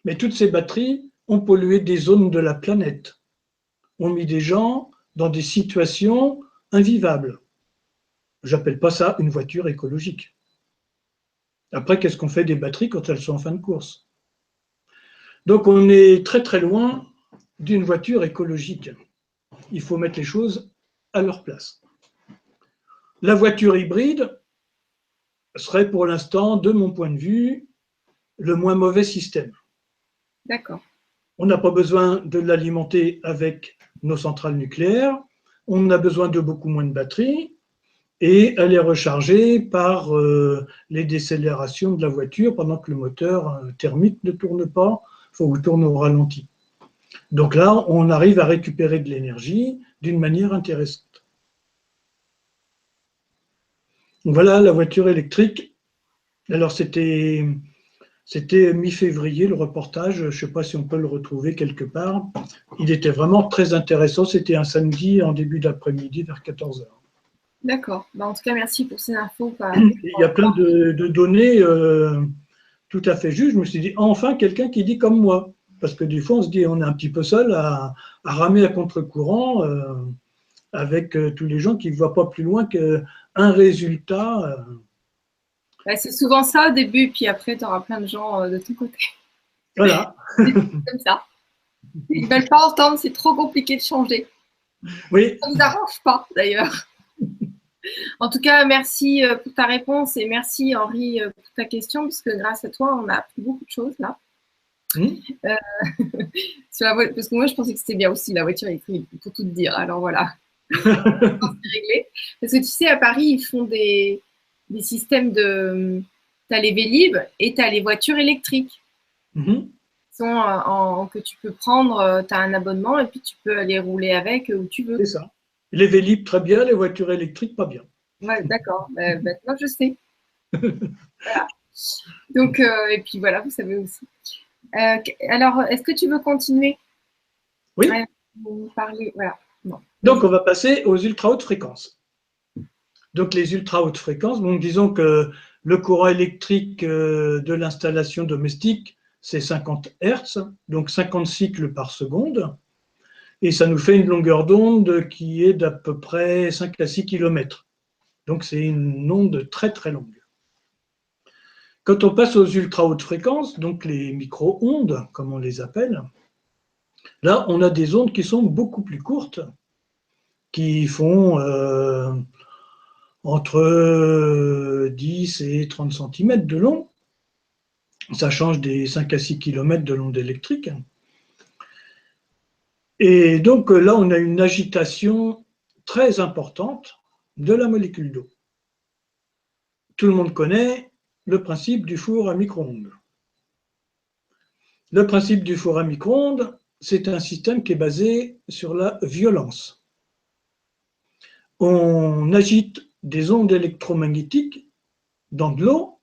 S2: Mais toutes ces batteries ont pollué des zones de la planète, ont mis des gens dans des situations invivables. J'appelle pas ça une voiture écologique. Après, qu'est-ce qu'on fait des batteries quand elles sont en fin de course? Donc, on est très très loin d'une voiture écologique. Il faut mettre les choses à leur place. La voiture hybride serait pour l'instant, de mon point de vue, le moins mauvais système.
S1: D'accord.
S2: On n'a pas besoin de l'alimenter avec nos centrales nucléaires, on a besoin de beaucoup moins de batteries, et elle est rechargée par les décélérations de la voiture pendant que le moteur thermique ne tourne pas, il faut qu'il tourne au ralenti. Donc là, on arrive à récupérer de l'énergie d'une manière intéressante. Donc voilà la voiture électrique. Alors c'était mi-février le reportage, je ne sais pas si on peut le retrouver quelque part. Il était vraiment très intéressant, c'était un samedi en début d'après-midi vers 14h.
S1: D'accord. Bah, en tout cas, merci pour ces infos.
S2: Il y a plein de données tout à fait justes. Je me suis dit, enfin, quelqu'un qui dit comme moi. Parce que des fois, on se dit, on est un petit peu seul à ramer à contre-courant avec tous les gens qui ne voient pas plus loin qu'un résultat.
S1: Bah, c'est souvent ça au début, puis après, tu auras plein de gens de ton côté.
S2: Voilà.
S1: C'est comme ça. Ils ne veulent pas entendre, c'est trop compliqué de changer.
S2: Oui.
S1: Ça ne vous arrange pas, d'ailleurs. En tout cas, merci pour ta réponse et merci, Henri, pour ta question, parce que grâce à toi, on a appris beaucoup de choses là. Parce que moi, je pensais que c'était bien aussi la voiture électrique, pour tout te dire. Alors voilà, c'est réglé. Parce que tu sais, à Paris, ils font des systèmes de. Tu as les Vélib et tu as les voitures électriques. Que tu peux prendre, tu as un abonnement et puis tu peux aller rouler avec où tu veux.
S2: C'est ça. Les Vélib, très bien, les voitures électriques, pas bien.
S1: Ouais, d'accord. Maintenant, je sais. Voilà. Donc, et puis voilà, vous savez aussi. Alors, est-ce que tu veux continuer?
S2: Oui.
S1: Vous parler, voilà. Non.
S2: Donc, on va passer aux ultra hautes fréquences. Donc, les ultra hautes fréquences, donc disons que le courant électrique de l'installation domestique, c'est 50 Hertz, donc 50 cycles par seconde. Et ça nous fait une longueur d'onde qui est d'à peu près 5 à 6 km. Donc, c'est une onde très, très longue. Quand on passe aux ultra hautes fréquences, donc les micro-ondes, comme on les appelle, là, on a des ondes qui sont beaucoup plus courtes, qui font entre 10 et 30 cm de long. Ça change des 5 à 6 km de l'onde électrique. Et donc là, on a une agitation très importante de la molécule d'eau. Tout le monde connaît le principe du four à micro-ondes. Le principe du four à micro-ondes, c'est un système qui est basé sur la violence. On agite des ondes électromagnétiques dans de l'eau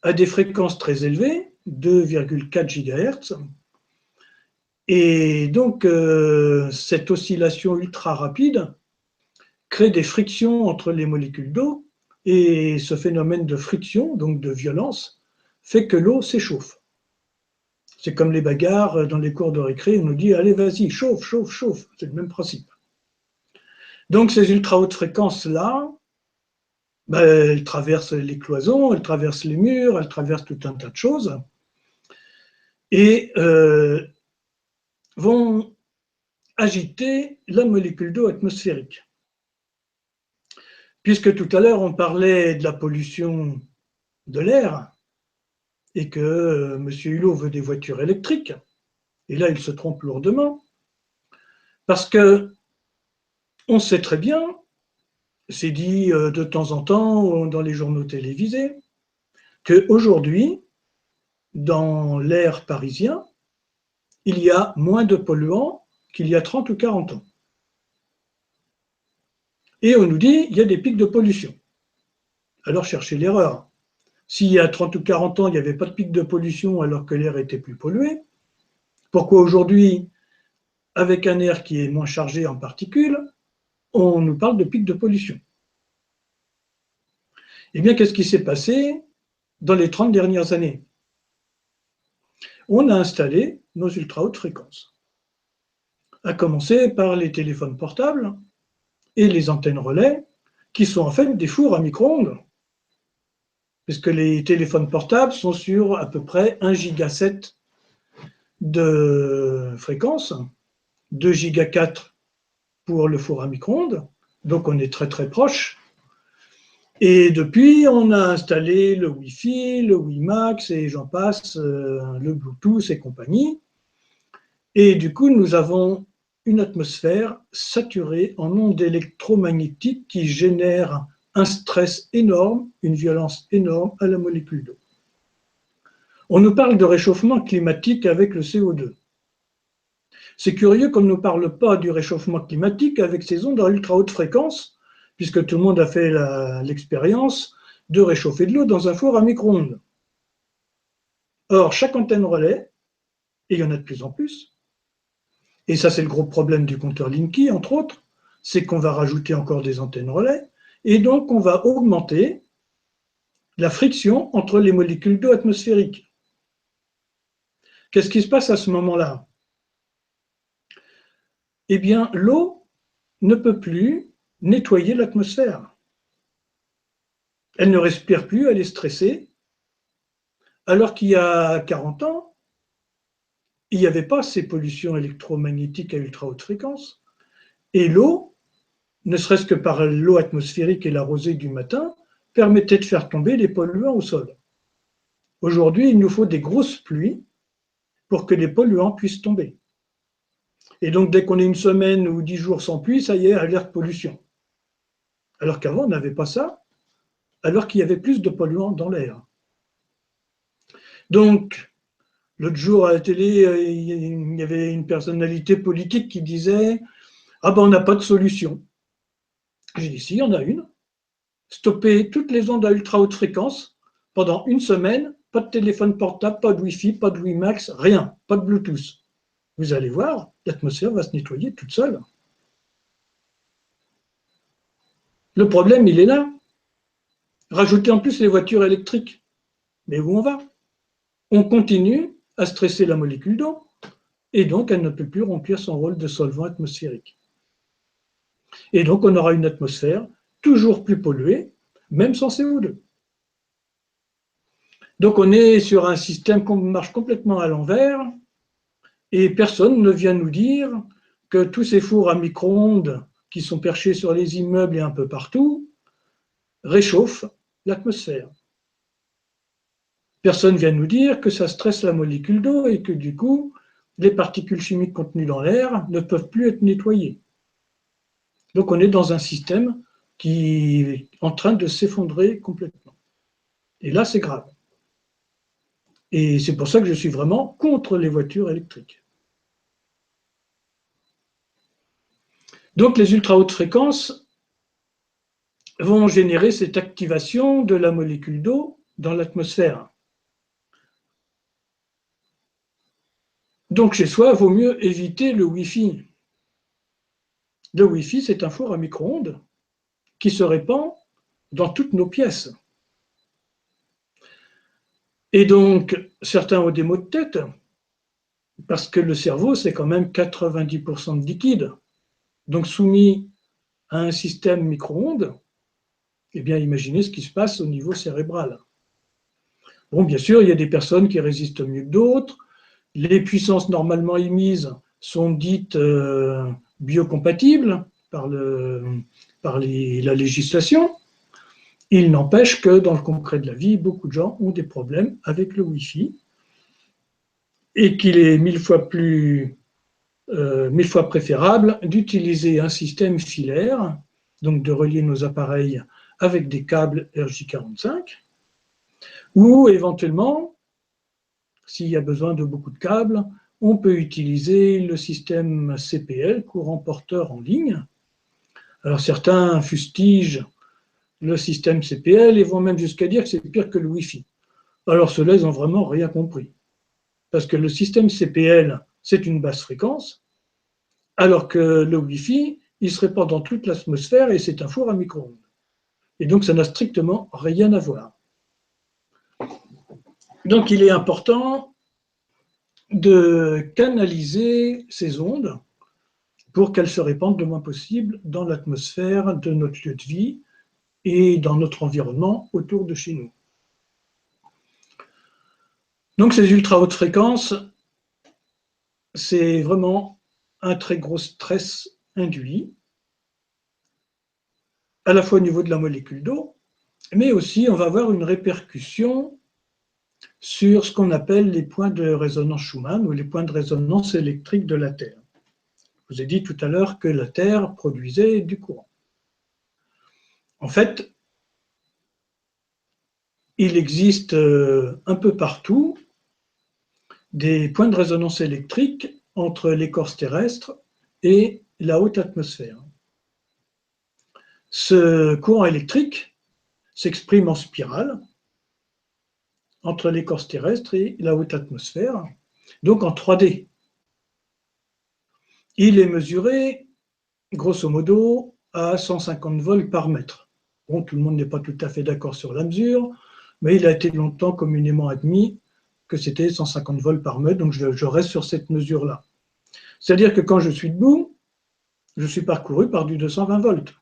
S2: à des fréquences très élevées, 2,4 GHz, Et donc, cette oscillation ultra rapide crée des frictions entre les molécules d'eau, et ce phénomène de friction, donc de violence, fait que l'eau s'échauffe. C'est comme les bagarres dans les cours de récré, on nous dit « allez, vas-y, chauffe, chauffe, chauffe ». C'est le même principe. Donc ces ultra hautes fréquences-là, ben, elles traversent les cloisons, elles traversent les murs, elles traversent tout un tas de choses, et vont agiter la molécule d'eau atmosphérique. Puisque tout à l'heure, on parlait de la pollution de l'air, et que M. Hulot veut des voitures électriques, et là, il se trompe lourdement, parce que on sait très bien, c'est dit de temps en temps dans les journaux télévisés, qu'aujourd'hui, dans l'air parisien, il y a moins de polluants qu'il y a 30 ou 40 ans. Et on nous dit qu'il y a des pics de pollution. Alors cherchez l'erreur. S'il y a 30 ou 40 ans, il n'y avait pas de pic de pollution alors que l'air était plus pollué, pourquoi aujourd'hui, avec un air qui est moins chargé en particules, on nous parle de pic de pollution? Eh bien, qu'est-ce qui s'est passé dans les 30 dernières années? On a installé nos ultra hautes fréquences, à commencer par les téléphones portables et les antennes relais, qui sont en fait des fours à micro-ondes, puisque les téléphones portables sont sur à peu près 1,7 giga de fréquence, 2,4 giga pour le four à micro-ondes, donc on est très très proche. Et depuis, on a installé le Wi-Fi, le WiMAX et j'en passe, le Bluetooth et compagnie. Et du coup, nous avons une atmosphère saturée en ondes électromagnétiques qui génèrent un stress énorme, une violence énorme à la molécule d'eau. On nous parle de réchauffement climatique avec le CO2. C'est curieux qu'on ne nous parle pas du réchauffement climatique avec ces ondes à ultra haute fréquence, puisque tout le monde a fait l'expérience de réchauffer de l'eau dans un four à micro-ondes. Or, chaque antenne relais, et il y en a de plus en plus, et ça c'est le gros problème du compteur Linky, entre autres, c'est qu'on va rajouter encore des antennes relais, et donc on va augmenter la friction entre les molécules d'eau atmosphériques. Qu'est-ce qui se passe à ce moment-là? Eh bien, l'eau ne peut plus nettoyer l'atmosphère. Elle ne respire plus, elle est stressée, alors qu'il y a 40 ans, il n'y avait pas ces pollutions électromagnétiques à ultra haute fréquence. Et l'eau, ne serait-ce que par l'eau atmosphérique et la rosée du matin, permettait de faire tomber les polluants au sol. Aujourd'hui, il nous faut des grosses pluies pour que les polluants puissent tomber. Et donc, dès qu'on est une semaine ou 10 jours sans pluie, ça y est, alerte pollution. Alors qu'avant, on n'avait pas ça, alors qu'il y avait plus de polluants dans l'air. Donc, l'autre jour à la télé, il y avait une personnalité politique qui disait « Ah ben, on n'a pas de solution ». J'ai dit « Si, il y en a une. Stopper toutes les ondes à ultra haute fréquence pendant une semaine, pas de téléphone portable, pas de Wi-Fi, pas de WiMAX, rien, pas de Bluetooth. Vous allez voir, l'atmosphère va se nettoyer toute seule. » Le problème, il est là. Rajouter en plus les voitures électriques. Mais où on va? On continue à stresser la molécule d'eau, et donc elle ne peut plus remplir son rôle de solvant atmosphérique. Et donc on aura une atmosphère toujours plus polluée, même sans CO2. Donc on est sur un système qui marche complètement à l'envers, et personne ne vient nous dire que tous ces fours à micro-ondes qui sont perchés sur les immeubles et un peu partout réchauffent l'atmosphère. Personne vient nous dire que ça stresse la molécule d'eau et que du coup, les particules chimiques contenues dans l'air ne peuvent plus être nettoyées. Donc on est dans un système qui est en train de s'effondrer complètement. Et là, c'est grave. Et c'est pour ça que je suis vraiment contre les voitures électriques. Donc les ultra hautes fréquences vont générer cette activation de la molécule d'eau dans l'atmosphère. Donc chez soi, il vaut mieux éviter le Wi-Fi. Le Wi-Fi, c'est un four à micro-ondes qui se répand dans toutes nos pièces. Et donc, certains ont des maux de tête, parce que le cerveau, c'est quand même 90% de liquide. Donc, soumis à un système micro-ondes, eh bien, imaginez ce qui se passe au niveau cérébral. Bon, bien sûr, il y a des personnes qui résistent mieux que d'autres. Les puissances normalement émises sont dites biocompatibles par la législation. Il n'empêche que dans le concret de la vie, beaucoup de gens ont des problèmes avec le Wi-Fi et qu'il est mille fois préférable d'utiliser un système filaire, donc de relier nos appareils avec des câbles RJ45, ou éventuellement, s'il y a besoin de beaucoup de câbles, on peut utiliser le système CPL, courant porteur en ligne. Alors certains fustigent le système CPL et vont même jusqu'à dire que c'est pire que le Wi-Fi. Alors ceux-là, ils n'ont vraiment rien compris. Parce que le système CPL, c'est une basse fréquence, alors que le Wi-Fi, il se répand dans toute l'atmosphère et c'est un four à micro-ondes. Et donc ça n'a strictement rien à voir. Donc il est important de canaliser ces ondes pour qu'elles se répandent le moins possible dans l'atmosphère de notre lieu de vie et dans notre environnement autour de chez nous. Donc ces ultra hautes fréquences, c'est vraiment un très gros stress induit, à la fois au niveau de la molécule d'eau, mais aussi on va avoir une répercussion sur ce qu'on appelle les points de résonance Schumann ou les points de résonance électrique de la Terre. Je vous ai dit tout à l'heure que la Terre produisait du courant. En fait, il existe un peu partout des points de résonance électrique entre l'écorce terrestre et la haute atmosphère. Ce courant électrique s'exprime en spirale entre l'écorce terrestre et la haute atmosphère, donc en 3D. Il est mesuré, grosso modo, à 150 volts par mètre. Bon, tout le monde n'est pas tout à fait d'accord sur la mesure, mais il a été longtemps communément admis que c'était 150 volts par mètre, donc je reste sur cette mesure-là. C'est-à-dire que quand je suis debout, je suis parcouru par du 220 volts.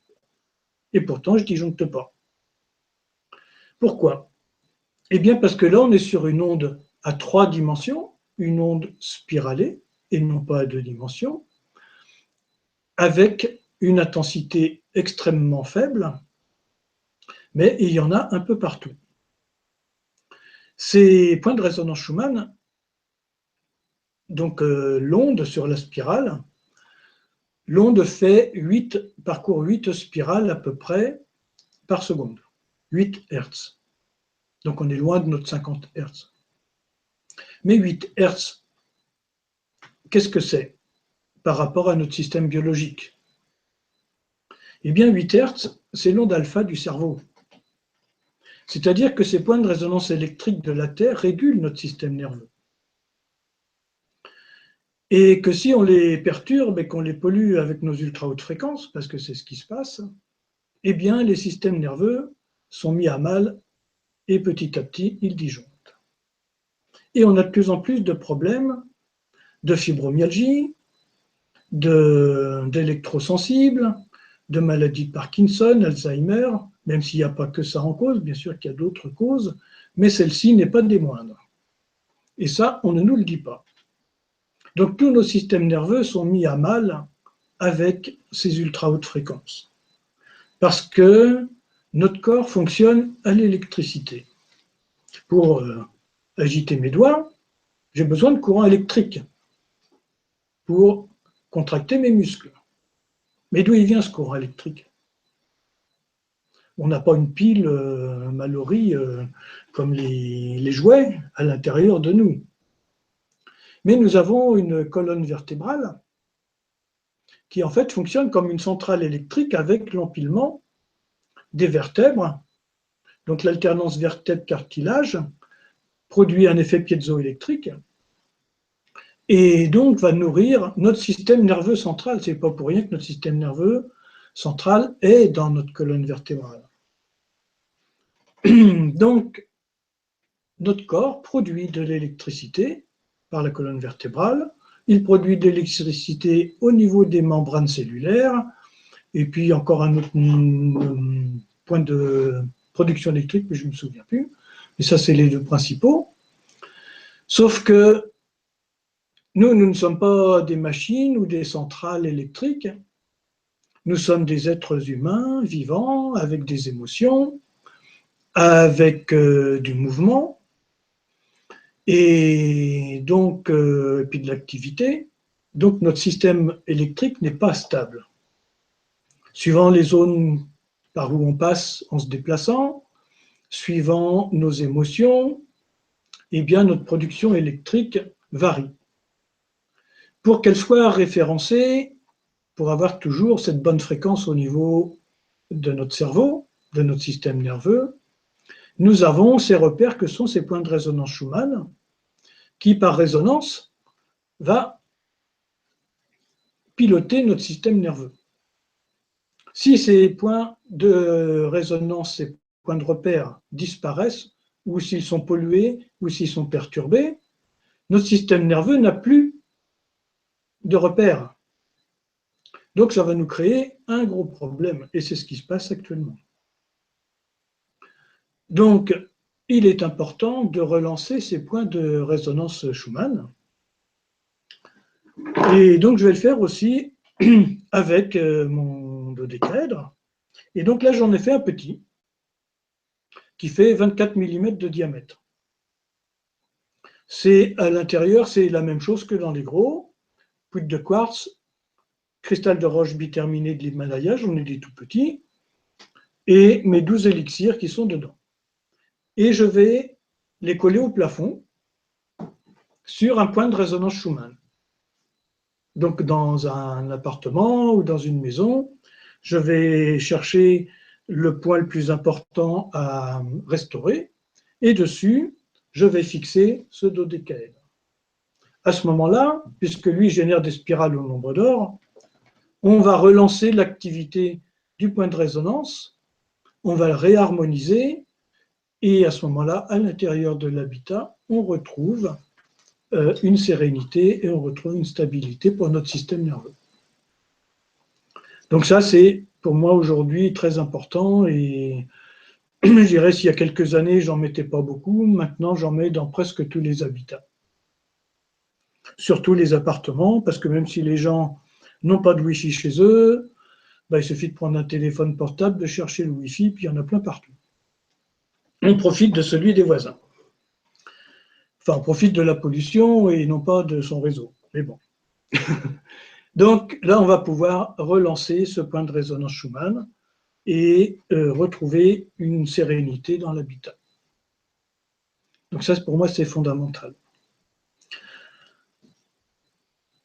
S2: Et pourtant, je ne disjoncte pas. Pourquoi? Eh bien, parce que là, on est sur une onde à 3 dimensions, une onde spiralée, et non pas à 2 dimensions, avec une intensité extrêmement faible, mais il y en a un peu partout. Ces points de résonance Schumann, donc l'onde sur la spirale, l'onde parcourt 8 spirales à peu près par seconde, 8 Hertz. Donc on est loin de notre 50 Hertz. Mais 8 Hertz, qu'est-ce que c'est par rapport à notre système biologique? Eh bien 8 Hertz, c'est l'onde alpha du cerveau. C'est-à-dire que ces points de résonance électrique de la Terre régulent notre système nerveux. Et que si on les perturbe et qu'on les pollue avec nos ultra hautes fréquences, parce que c'est ce qui se passe, eh bien les systèmes nerveux sont mis à mal et petit à petit, ils disjonctent. Et on a de plus en plus de problèmes de fibromyalgie, d'électrosensibles, de maladies de Parkinson, Alzheimer, même s'il n'y a pas que ça en cause, bien sûr qu'il y a d'autres causes, mais celle-ci n'est pas des moindres. Et ça, on ne nous le dit pas. Donc tous nos systèmes nerveux sont mis à mal avec ces ultra hautes fréquences. Parce que notre corps fonctionne à l'électricité. Pour agiter mes doigts, j'ai besoin de courant électrique pour contracter mes muscles. Mais d'où il vient ce courant électrique? On n'a pas une pile Mallory comme les jouets à l'intérieur de nous. Mais nous avons une colonne vertébrale qui en fait fonctionne comme une centrale électrique avec l'empilement des vertèbres. Donc l'alternance vertèbre-cartilage produit un effet piézoélectrique et donc va nourrir notre système nerveux central. Ce n'est pas pour rien que notre système nerveux central est dans notre colonne vertébrale. Donc, notre corps produit de l'électricité par la colonne vertébrale, il produit de l'électricité au niveau des membranes cellulaires, et puis encore un autre point de production électrique, mais je ne me souviens plus, et ça c'est les deux principaux. Sauf que nous ne sommes pas des machines ou des centrales électriques, nous sommes des êtres humains vivants, avec des émotions, avec du mouvement, et donc, puis de l'activité. Donc notre système électrique n'est pas stable. Suivant les zones par où on passe en se déplaçant, suivant nos émotions, eh bien notre production électrique varie. Pour qu'elle soit référencée, pour avoir toujours cette bonne fréquence au niveau de notre cerveau, de notre système nerveux, nous avons ces repères que sont ces points de résonance Schumann, qui par résonance va piloter notre système nerveux. Si ces points de résonance, ces points de repère disparaissent, ou s'ils sont pollués, ou s'ils sont perturbés, notre système nerveux n'a plus de repères. Donc ça va nous créer un gros problème, et c'est ce qui se passe actuellement. Donc, il est important de relancer ces points de résonance Schumann. Et donc, je vais le faire aussi avec mon dodécaèdre. Et donc là, j'en ai fait un petit qui fait 24 mm de diamètre. C'est à l'intérieur, c'est la même chose que dans les gros. Poudre de quartz, cristal de roche biterminé de l'Himalaya, j'en ai des tout petits, et mes 12 élixirs qui sont dedans. Et je vais les coller au plafond sur un point de résonance Schumann. Donc dans un appartement ou dans une maison, je vais chercher le point le plus important à restaurer, et dessus, je vais fixer ce dodécaèdre. À ce moment-là, puisque lui génère des spirales au nombre d'or, on va relancer l'activité du point de résonance, on va le réharmoniser, et à ce moment-là, à l'intérieur de l'habitat, on retrouve une sérénité et on retrouve une stabilité pour notre système nerveux. Donc ça, c'est pour moi aujourd'hui très important, et je dirais s'il y a quelques années, j'en mettais pas beaucoup, maintenant j'en mets dans presque tous les habitats. Surtout les appartements, parce que même si les gens n'ont pas de Wi-Fi chez eux, ben, il suffit de prendre un téléphone portable, de chercher le Wi-Fi, puis il y en a plein partout. On profite de celui des voisins. Enfin, on profite de la pollution et non pas de son réseau. Mais bon. Donc là, on va pouvoir relancer ce point de résonance Schumann et retrouver une sérénité dans l'habitat. Donc ça, pour moi, c'est fondamental.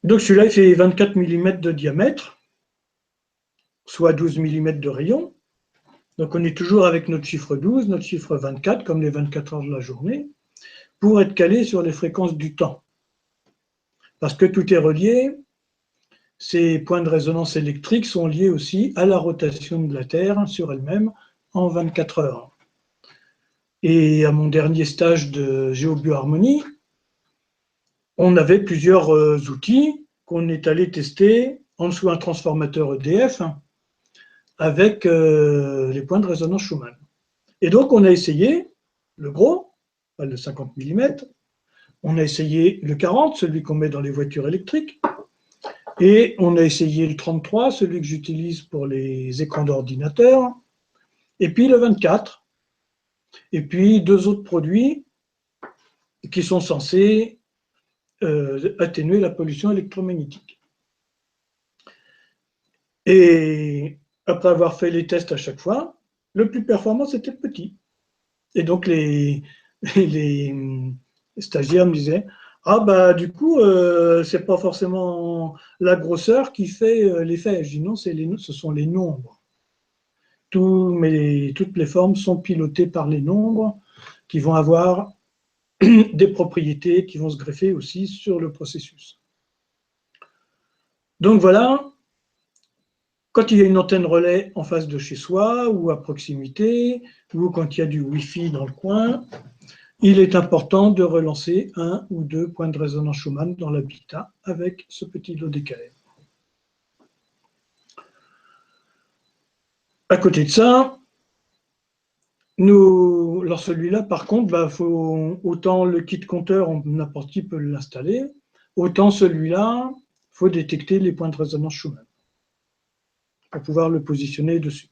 S2: Donc celui-là, il fait 24 mm de diamètre, soit 12 mm de rayon. Donc on est toujours avec notre chiffre 12, notre chiffre 24, comme les 24 heures de la journée, pour être calé sur les fréquences du temps. Parce que tout est relié, ces points de résonance électrique sont liés aussi à la rotation de la Terre sur elle-même en 24 heures. Et à mon dernier stage de géobioharmonie, on avait plusieurs outils qu'on est allé tester en dessous d'un transformateur EDF avec les points de résonance Schumann. Et donc on a essayé le gros, le 50 mm, on a essayé le 40, celui qu'on met dans les voitures électriques, et on a essayé le 33, celui que j'utilise pour les écrans d'ordinateur, et puis le 24, et puis deux autres produits qui sont censés atténuer la pollution électromagnétique. Et après avoir fait les tests à chaque fois, le plus performant, c'était le petit. Et donc les stagiaires me disaient « Ah bah du coup, c'est pas forcément la grosseur qui fait l'effet. » Je dis « Non, ce sont les nombres. Toutes les formes sont pilotées par les nombres qui vont avoir des propriétés qui vont se greffer aussi sur le processus. Donc voilà, quand il y a une antenne relais en face de chez soi ou à proximité, ou quand il y a du Wi-Fi dans le coin, il est important de relancer un ou deux points de résonance Schumann dans l'habitat avec ce petit dodécaèdre. À côté de ça, alors celui-là, par contre, autant le kit compteur, n'importe qui peut l'installer, autant celui-là, il faut détecter les points de résonance Schumann pour pouvoir le positionner dessus.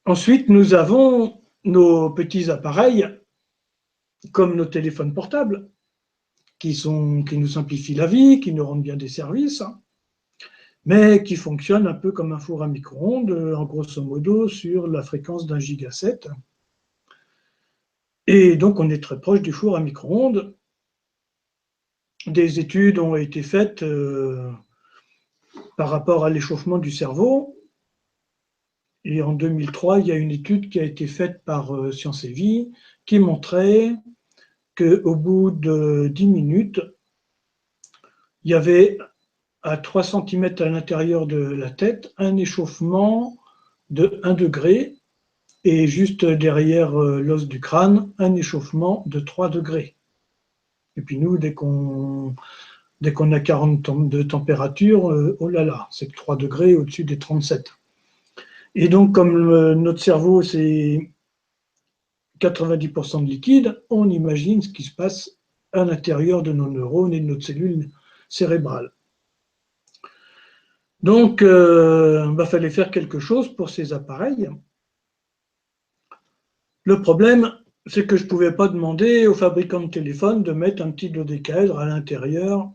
S2: Ensuite, nous avons nos petits appareils, comme nos téléphones portables, qui nous simplifient la vie, qui nous rendent bien des services, mais qui fonctionnent un peu comme un four à micro-ondes, en grosso modo sur la fréquence d'1 giga 7. Et donc, on est très proche du four à micro-ondes. Des études ont été faites par rapport à l'échauffement du cerveau. Et en 2003, il y a une étude qui a été faite par Sciences et Vie qui montrait qu'au bout de 10 minutes, il y avait à 3 cm à l'intérieur de la tête un échauffement de 1 degré et juste derrière l'os du crâne, un échauffement de 3 degrés. Et puis nous, dès qu'on a 40 de température, oh là là, c'est que 3 degrés au-dessus des 37. Et donc, comme notre cerveau, c'est 90% de liquide, on imagine ce qui se passe à l'intérieur de nos neurones et de notre cellule cérébrale. Donc, fallait faire quelque chose pour ces appareils. Le problème, c'est que je ne pouvais pas demander aux fabricants de téléphones de mettre un petit dodécaèdre à l'intérieur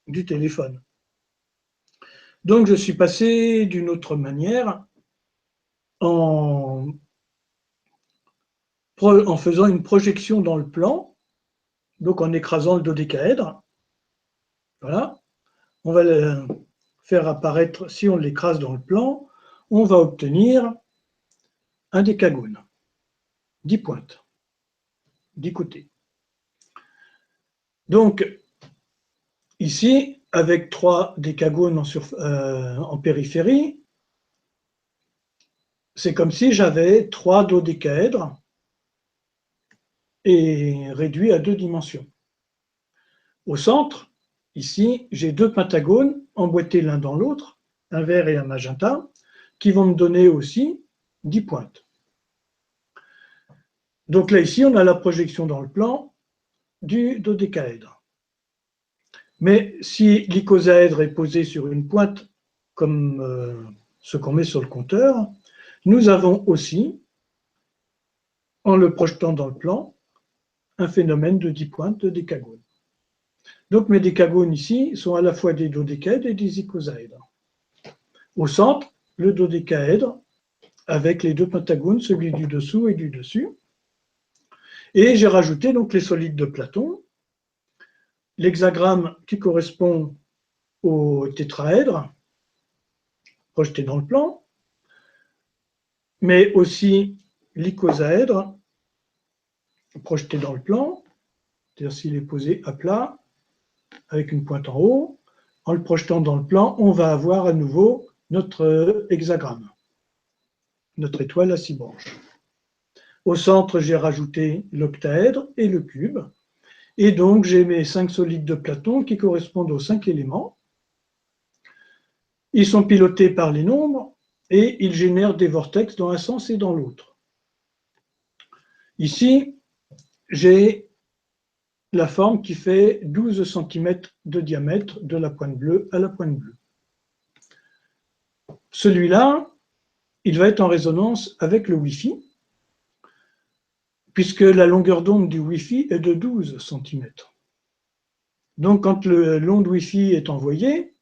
S2: du téléphone. Donc, je suis passé d'une autre manière en faisant une projection dans le plan, donc en écrasant le dodécaèdre. Voilà. On va le faire apparaître, si on l'écrase dans le plan, on va obtenir un décagone, 10 pointes, 10 côtés. Donc, ici, avec 3 décagones en périphérie, c'est comme si j'avais 3 dodécaèdres et réduits à 2 dimensions. Au centre, ici, j'ai 2 pentagones emboîtés l'un dans l'autre, un vert et un magenta, qui vont me donner aussi 10 pointes. Donc là, ici, on a la projection dans le plan du dodécaèdre. Mais si l'icosaèdre est posé sur une pointe, comme ce qu'on met sur le compteur, nous avons aussi, en le projetant dans le plan, un phénomène de 10 pointes de décagone. Donc mes décagones ici sont à la fois des dodécaèdres et des icosaèdres. Au centre, le dodécaèdre avec les 2 pentagones, celui du dessous et du dessus. Et j'ai rajouté donc les solides de Platon, l'hexagramme qui correspond au tétraèdre projeté dans le plan, mais aussi l'icosaèdre projeté dans le plan, c'est-à-dire s'il est posé à plat avec une pointe en haut. En le projetant dans le plan, on va avoir à nouveau notre hexagramme, notre étoile à 6 branches. Au centre, j'ai rajouté l'octaèdre et le cube. Et donc, j'ai mes 5 solides de Platon qui correspondent aux 5 éléments. Ils sont pilotés par les nombres et ils génèrent des vortex dans un sens et dans l'autre. Ici, j'ai la forme qui fait 12 cm de diamètre de la pointe bleue à la pointe bleue. Celui-là, il va être en résonance avec le Wi-Fi, puisque la longueur d'onde du Wi-Fi est de 12 cm. Donc, quand l'onde Wi-Fi est envoyée,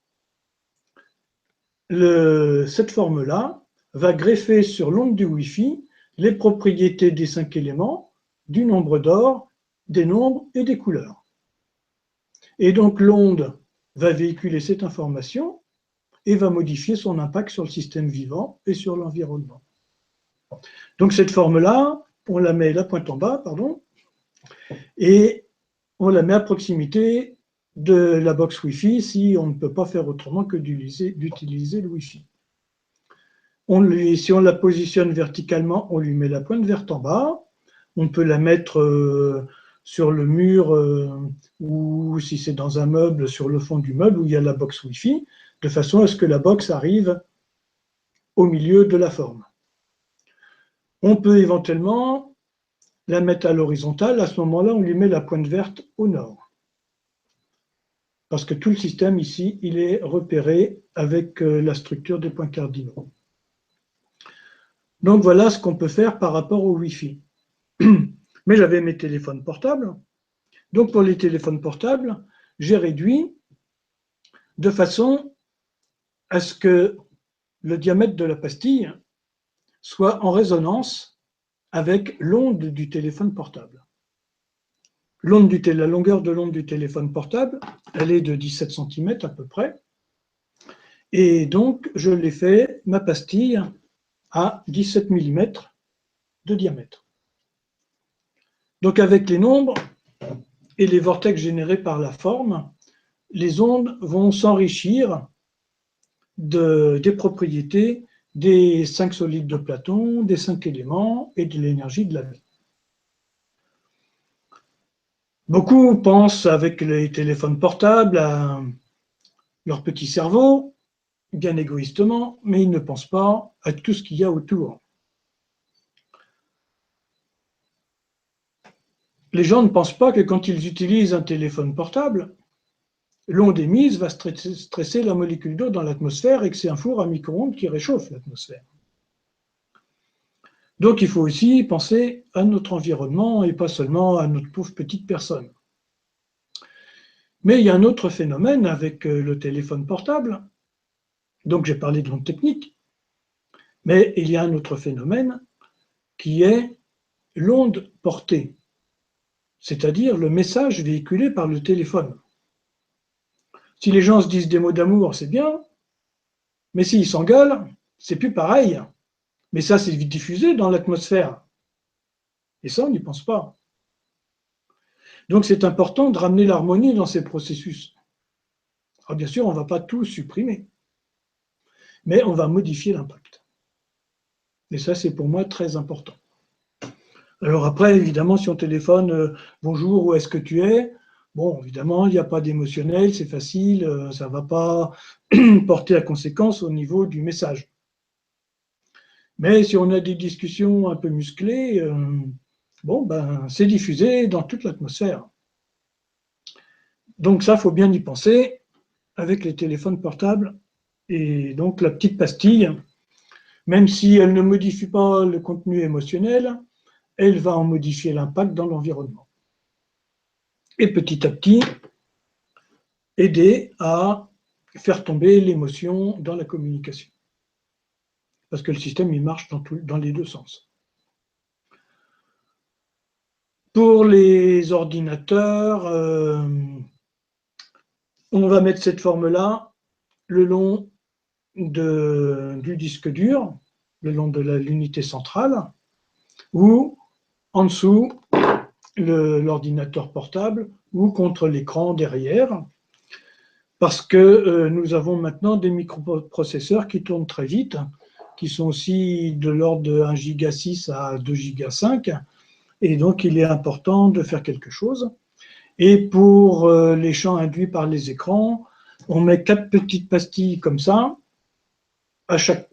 S2: cette forme-là va greffer sur l'onde du Wi-Fi les propriétés des 5 éléments, du nombre d'or, des nombres et des couleurs. Et donc, l'onde va véhiculer cette information et va modifier son impact sur le système vivant et sur l'environnement. Donc cette forme-là, on la met la pointe en bas, pardon, et on la met à proximité de la box Wi-Fi si on ne peut pas faire autrement que d'utiliser le Wi-Fi. Si on la positionne verticalement, on lui met la pointe verte en bas. On peut la mettre sur le mur ou si c'est dans un meuble, sur le fond du meuble où il y a la box Wi-Fi, de façon à ce que la box arrive au milieu de la forme. On peut éventuellement la mettre à l'horizontale. À ce moment-là, on lui met la pointe verte au nord. Parce que tout le système ici, il est repéré avec la structure des points cardinaux. Donc voilà ce qu'on peut faire par rapport au Wi-Fi. Mais j'avais mes téléphones portables. Donc pour les téléphones portables, j'ai réduit de façon à ce que le diamètre de la pastille soit en résonance avec l'onde du téléphone portable. La longueur de l'onde du téléphone portable, elle est de 17 cm à peu près. Et donc, je l'ai fait, ma pastille, à 17 mm de diamètre. Donc avec les nombres et les vortex générés par la forme, les ondes vont s'enrichir des propriétés des 5 solides de Platon, des 5 éléments et de l'énergie de la vie. Beaucoup pensent avec les téléphones portables à leur petit cerveau, bien égoïstement, mais ils ne pensent pas à tout ce qu'il y a autour. Les gens ne pensent pas que quand ils utilisent un téléphone portable, l'onde émise va stresser la molécule d'eau dans l'atmosphère et que c'est un four à micro-ondes qui réchauffe l'atmosphère. Donc il faut aussi penser à notre environnement et pas seulement à notre pauvre petite personne. Mais il y a un autre phénomène avec le téléphone portable. Donc j'ai parlé de l'onde technique, mais il y a un autre phénomène qui est l'onde portée, c'est-à-dire le message véhiculé par le téléphone. Si les gens se disent des mots d'amour, c'est bien, mais s'ils s'engueulent, c'est plus pareil. Mais ça, c'est diffusé dans l'atmosphère. Et ça, on n'y pense pas. Donc c'est important de ramener l'harmonie dans ces processus. Alors bien sûr, on ne va pas tout supprimer, mais on va modifier l'impact. Et ça, c'est pour moi très important. Alors après, évidemment, si on téléphone bonjour, où est-ce que tu es? Bon, évidemment, il n'y a pas d'émotionnel, c'est facile, ça ne va pas porter à conséquence au niveau du message. Mais si on a des discussions un peu musclées, c'est diffusé dans toute l'atmosphère. Donc ça, il faut bien y penser avec les téléphones portables. Et donc la petite pastille, même si elle ne modifie pas le contenu émotionnel, elle va en modifier l'impact dans l'environnement. Et petit à petit, aider à faire tomber l'émotion dans la communication. Parce que le système, il marche dans les deux sens. Pour les ordinateurs, on va mettre cette forme-là le long du disque dur, le long de l'unité centrale, ou en dessous, l'ordinateur portable, ou contre l'écran derrière, parce que nous avons maintenant des microprocesseurs qui tournent très vite, qui sont aussi de l'ordre de 1,6 Go à 2,5 Go, et donc il est important de faire quelque chose. Et pour les champs induits par les écrans, on met 4 petites pastilles comme ça,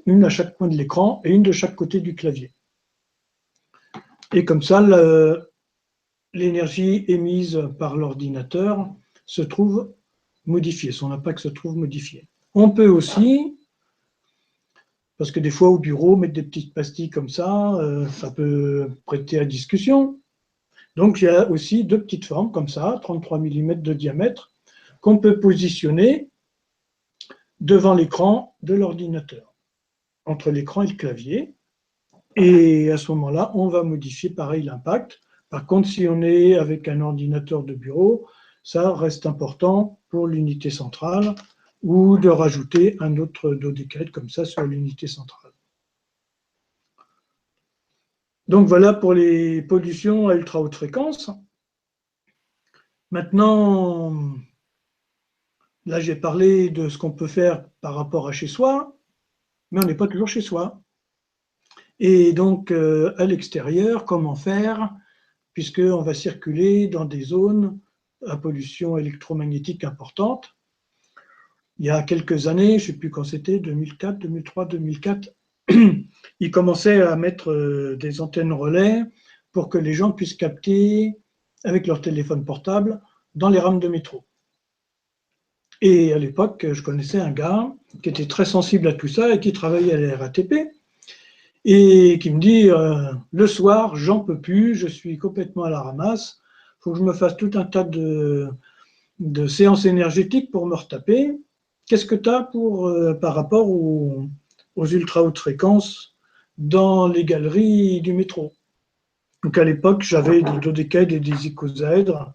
S2: une à chaque coin de l'écran et une de chaque côté du clavier. Et comme ça, l'énergie émise par l'ordinateur se trouve modifiée, son impact se trouve modifié. On peut aussi, parce que des fois au bureau, mettre des petites pastilles comme ça peut prêter à discussion. Donc il y a aussi 2 petites formes comme ça, 33 mm de diamètre, qu'on peut positionner devant l'écran de l'ordinateur, entre l'écran et le clavier. Et à ce moment-là, on va modifier pareil l'impact. Par contre, si on est avec un ordinateur de bureau, ça reste important pour l'unité centrale ou de rajouter un autre dodécaèdre comme ça sur l'unité centrale. Donc voilà pour les pollutions à ultra haute fréquence. Maintenant, là j'ai parlé de ce qu'on peut faire par rapport à chez soi, mais on n'est pas toujours chez soi. Et donc à l'extérieur, comment faire, puisqu'on va circuler dans des zones à pollution électromagnétique importante. Il y a quelques années, je ne sais plus quand c'était, 2004, 2003, 2004, ils commençaient à mettre des antennes relais pour que les gens puissent capter avec leur téléphone portable dans les rames de métro. Et à l'époque, je connaissais un gars qui était très sensible à tout ça et qui travaillait à la RATP et qui me dit le soir, j'en peux plus, je suis complètement à la ramasse, il faut que je me fasse tout un tas de séances énergétiques pour me retaper. Qu'est-ce que tu as par rapport aux ultra hautes fréquences dans les galeries du métro? Donc à l'époque, j'avais des dodécaèdres et des icosaèdres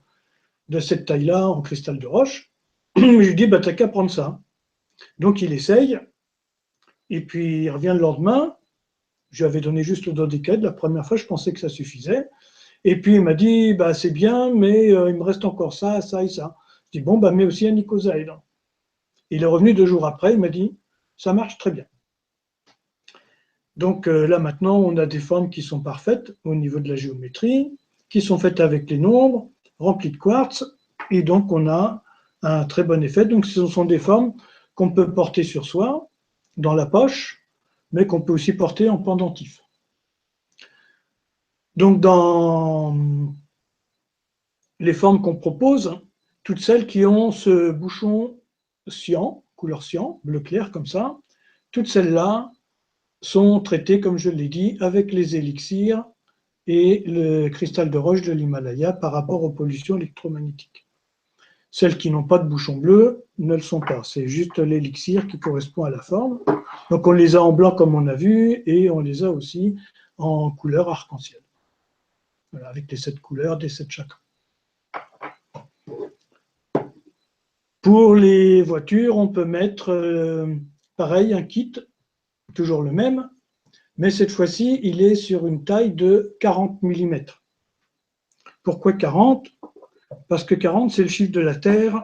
S2: de cette taille-là en cristal de roche. Je lui dis, bah, t'as qu'à prendre ça. Donc il essaye, et puis il revient le lendemain. Je lui avais donné juste le dodécaèdre. La première fois, je pensais que ça suffisait. Et puis il m'a dit, bah, c'est bien, mais il me reste encore ça, ça et ça. Je dis, bon, bah, mets aussi un icosaèdre. Il est revenu 2 jours après, il m'a dit, ça marche très bien. Donc là maintenant, on a des formes qui sont parfaites au niveau de la géométrie, qui sont faites avec les nombres, remplies de quartz, et donc on a un très bon effet. Donc ce sont des formes qu'on peut porter sur soi, dans la poche, mais qu'on peut aussi porter en pendentif. Donc dans les formes qu'on propose, toutes celles qui ont ce bouchon cyan, couleur cyan, bleu clair comme ça, toutes celles-là sont traitées, comme je l'ai dit, avec les élixirs et le cristal de roche de l'Himalaya par rapport aux pollutions électromagnétiques. Celles qui n'ont pas de bouchon bleu ne le sont pas, c'est juste l'élixir qui correspond à la forme. Donc on les a en blanc comme on a vu, et on les a aussi en couleur arc-en-ciel. Voilà, avec les 7 couleurs des 7 chakras. Pour les voitures, on peut mettre, pareil, un kit, toujours le même, mais cette fois-ci, il est sur une taille de 40 mm. Pourquoi 40? Parce que 40, c'est le chiffre de la Terre,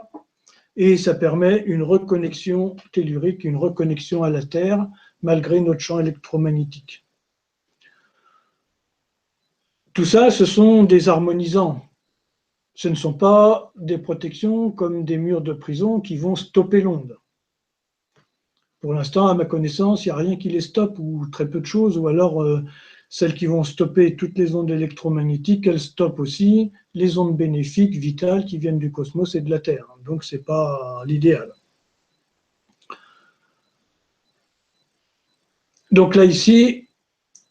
S2: et ça permet une reconnexion tellurique, une reconnexion à la Terre, malgré notre champ électromagnétique. Tout ça, ce sont des harmonisants. Ce ne sont pas des protections comme des murs de prison qui vont stopper l'onde. Pour l'instant, à ma connaissance, il n'y a rien qui les stoppe, ou très peu de choses, ou alors celles qui vont stopper toutes les ondes électromagnétiques, elles stoppent aussi les ondes bénéfiques, vitales, qui viennent du cosmos et de la Terre. Donc, ce n'est pas l'idéal. Donc là, ici,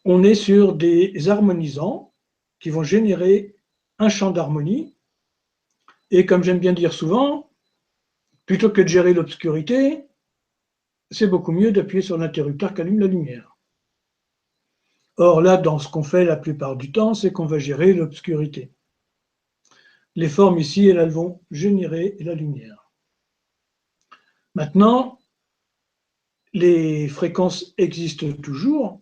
S2: on est sur des harmonisants qui vont générer un champ d'harmonie. Et comme j'aime bien dire souvent, plutôt que de gérer l'obscurité, c'est beaucoup mieux d'appuyer sur l'interrupteur qui allume la lumière. Or là, dans ce qu'on fait la plupart du temps, c'est qu'on va gérer l'obscurité. Les formes ici, elles vont générer la lumière. Maintenant, les fréquences existent toujours,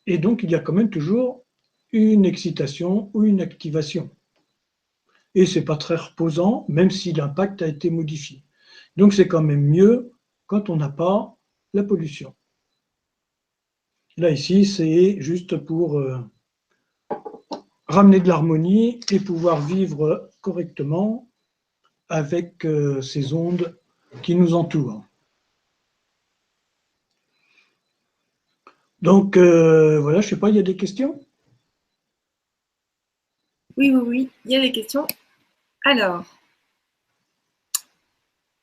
S2: et donc il y a quand même toujours une excitation ou une activation. Et ce n'est pas très reposant, même si l'impact a été modifié. Donc c'est quand même mieux quand on n'a pas la pollution. Là, ici, c'est juste pour ramener de l'harmonie et pouvoir vivre correctement avec ces ondes qui nous entourent. Donc, voilà, je ne sais pas, il y a des questions?
S1: Oui, il y a des questions. Alors,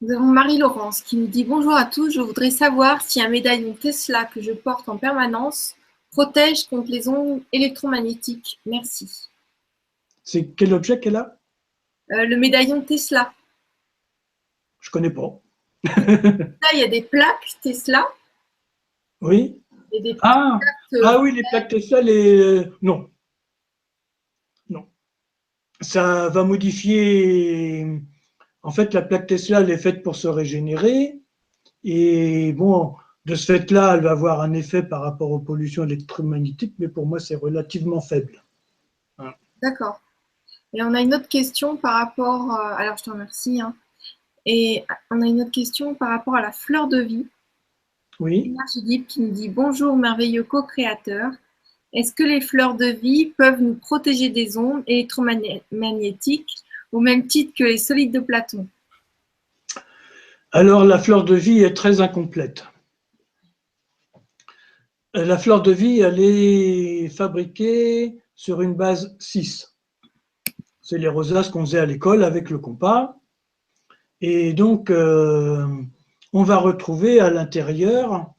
S1: nous avons Marie-Laurence qui nous dit « Bonjour à tous, je voudrais savoir si un médaillon Tesla que je porte en permanence protège contre les ondes électromagnétiques. Merci. »
S2: C'est quel objet qu'elle a?
S1: Le médaillon Tesla.
S2: Je ne connais pas.
S1: Là, il y a des plaques Tesla.
S2: Oui.
S1: Et des
S2: Ah oui, les plaques Tesla, non. Non. Ça va modifier. En fait, la plaque Tesla, elle est faite pour se régénérer. Et bon, de ce fait-là, elle va avoir un effet par rapport aux pollutions électromagnétiques, mais pour moi, c'est relativement faible.
S1: D'accord. Et on a une autre question par rapport, alors je te remercie, hein. Et on a une autre question par rapport à la fleur de vie.
S2: Oui.
S1: Philippe qui nous dit bonjour merveilleux co-créateur. Est-ce que les fleurs de vie peuvent nous protéger des ondes électromagnétiques au même titre que les solides de Platon?
S2: Alors, la fleur de vie est très incomplète. La fleur de vie, elle est fabriquée sur une base 6. C'est les rosaces qu'on faisait à l'école avec le compas. Et donc, on va retrouver à l'intérieur,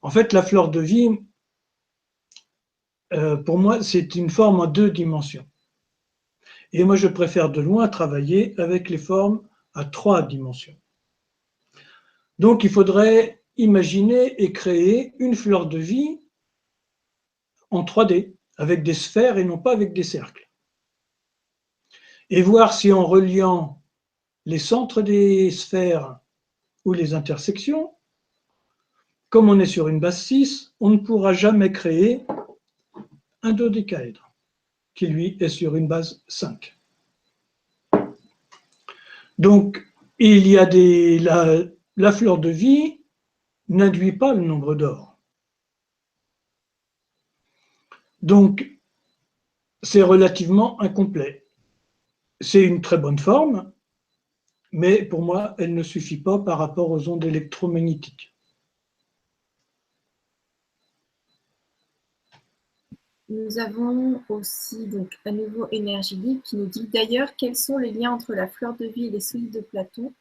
S2: en fait, la fleur de vie, pour moi, c'est une forme en 2 dimensions. Et moi, je préfère de loin travailler avec les formes à 3 dimensions. Donc, il faudrait imaginer et créer une fleur de vie en 3D, avec des sphères et non pas avec des cercles. Et voir si en reliant les centres des sphères ou les intersections, comme on est sur une base 6, on ne pourra jamais créer un dodécaèdre, qui lui est sur une base 5. Donc, il y a la fleur de vie n'induit pas le nombre d'or. Donc, c'est relativement incomplet. C'est une très bonne forme, mais pour moi, elle ne suffit pas par rapport aux ondes électromagnétiques.
S1: Nous avons aussi donc à nouveau Énergie Libre qui nous dit d'ailleurs quels sont les liens entre la fleur de vie et les solides de Platon.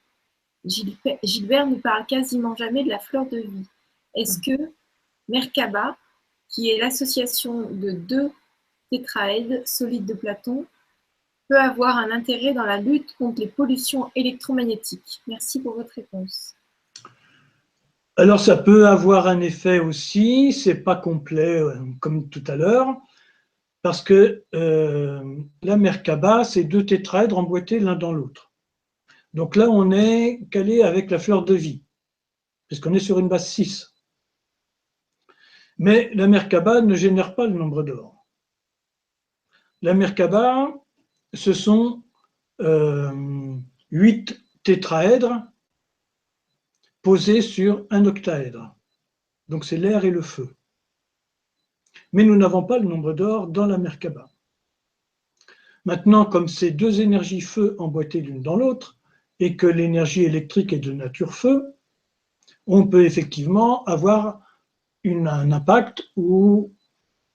S1: Gilbert ne parle quasiment jamais de la fleur de vie. Est-ce que Merkaba, qui est l'association de 2 tétraèdres solides de Platon, peut avoir un intérêt dans la lutte contre les pollutions électromagnétiques? Merci pour votre réponse.
S2: Alors, ça peut avoir un effet aussi, c'est pas complet comme tout à l'heure, parce que la Merkaba, c'est 2 tétraèdres emboîtés l'un dans l'autre. Donc là, on est calé avec la fleur de vie, puisqu'on est sur une base 6. Mais la Merkaba ne génère pas le nombre d'or. La Merkaba, ce sont 8 tétraèdres posés sur un octaèdre. Donc c'est l'air et le feu. Mais nous n'avons pas le nombre d'or dans la Merkaba. Maintenant, comme ces 2 énergies feu emboîtées l'une dans l'autre, et que l'énergie électrique est de nature feu, on peut effectivement avoir un impact ou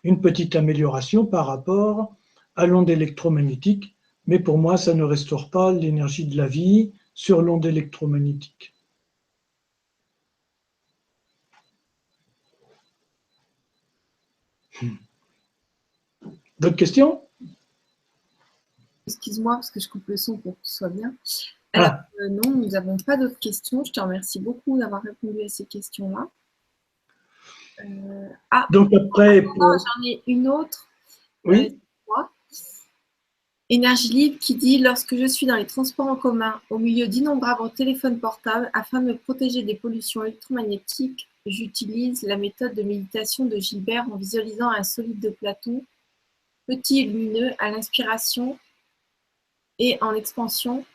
S2: une petite amélioration par rapport à l'onde électromagnétique, mais pour moi, ça ne restaure pas l'énergie de la vie sur l'onde électromagnétique. D'autres questions?
S1: Excuse-moi parce que je coupe le son pour que ce soit bien. Alors, non, nous n'avons pas d'autres questions. Je te remercie beaucoup d'avoir répondu à ces questions-là.
S2: Donc après,
S1: j'en ai une autre.
S2: Oui.
S1: Énergie Libre qui dit lorsque je suis dans les transports en commun, au milieu d'innombrables téléphones portables, afin de me protéger des pollutions électromagnétiques, j'utilise la méthode de méditation de Gilbert en visualisant un solide de Platon, petit et lumineux à l'inspiration et en expansion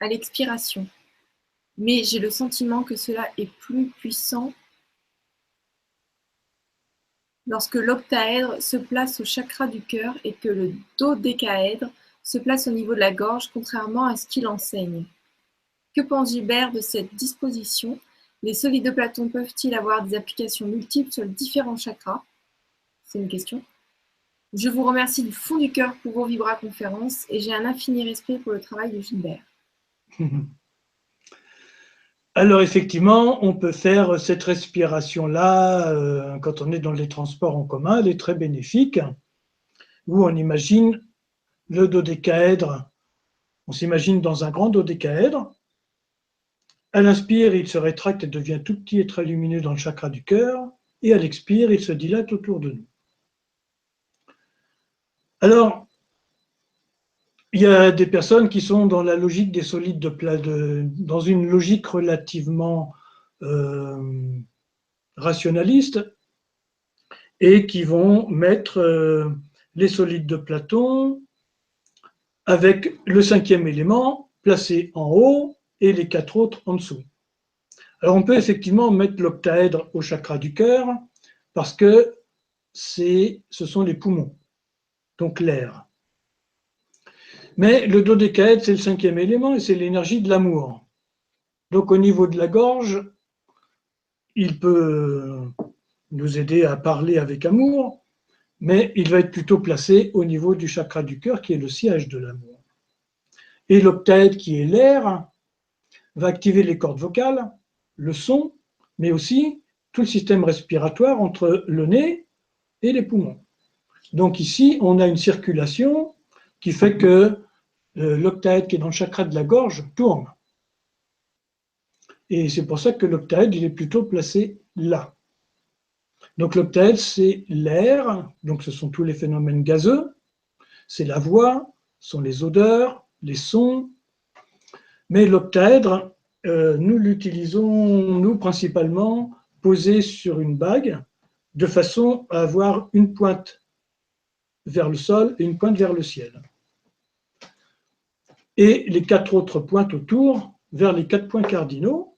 S1: à l'expiration. Mais j'ai le sentiment que cela est plus puissant lorsque l'octaèdre se place au chakra du cœur et que le dodécaèdre se place au niveau de la gorge, contrairement à ce qu'il enseigne. Que pense Gilbert de cette disposition? Les solides de Platon peuvent-ils avoir des applications multiples sur les différents chakras? C'est une question. Je vous remercie du fond du cœur pour vos vibra-conférences et j'ai un infini respect pour le travail de Gilbert.
S2: Alors effectivement, on peut faire cette respiration-là quand on est dans les transports en commun, elle est très bénéfique, où on imagine le dodécaèdre, on s'imagine dans un grand dodécaèdre, à l'inspire, il se rétracte et devient tout petit et très lumineux dans le chakra du cœur, et à l'expire, il se dilate autour de nous. Alors, il y a des personnes qui sont dans la logique des solides dans une logique relativement rationaliste et qui vont mettre les solides de Platon, avec le 5e élément placé en haut et les 4 autres en dessous. Alors on peut effectivement mettre l'octaèdre au chakra du cœur parce que ce sont les poumons, donc l'air. Mais le dodécaèdre, c'est le 5e élément et c'est l'énergie de l'amour. Donc au niveau de la gorge, il peut nous aider à parler avec amour, mais il va être plutôt placé au niveau du chakra du cœur qui est le siège de l'amour. Et l'octaèdre, qui est l'air, va activer les cordes vocales, le son, mais aussi tout le système respiratoire entre le nez et les poumons. Donc ici, on a une circulation qui fait que l'octaèdre qui est dans le chakra de la gorge tourne. Et c'est pour ça que l'octaèdre, il est plutôt placé là. Donc l'octaèdre, c'est l'air, donc ce sont tous les phénomènes gazeux, c'est la voix, ce sont les odeurs, les sons. Mais l'octaèdre, nous l'utilisons, nous, principalement, posé sur une bague, de façon à avoir une pointe vers le sol et une pointe vers le ciel. Et les 4 autres pointes autour vers les 4 points cardinaux.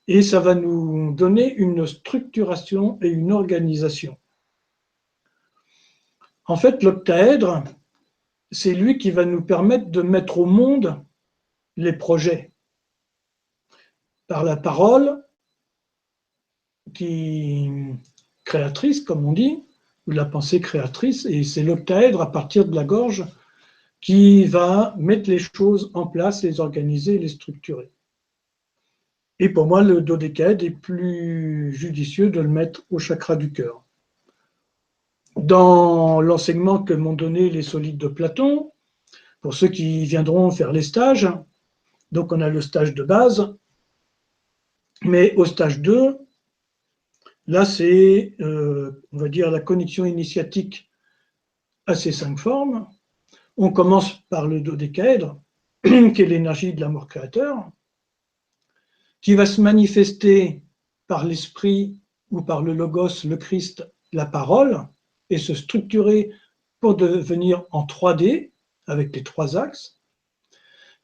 S2: Et ça va nous donner une structuration et une organisation. En fait, l'octaèdre, c'est lui qui va nous permettre de mettre au monde les projets. Par la parole, qui créatrice, comme on dit, ou la pensée créatrice, et c'est l'octaèdre à partir de la gorge qui va mettre les choses en place, les organiser, les structurer. Et pour moi, le dodécaèdre est plus judicieux de le mettre au chakra du cœur. Dans l'enseignement que m'ont donné les solides de Platon, pour ceux qui viendront faire les stages, donc on a le stage de base, mais au stage 2, là c'est, on va dire, la connexion initiatique à ces 5 formes. On commence par le dodécaèdre, qui est l'énergie de l'amour créateur, qui va se manifester par l'esprit ou par le logos, le Christ, la parole, et se structurer pour devenir en 3D, avec les 3 axes,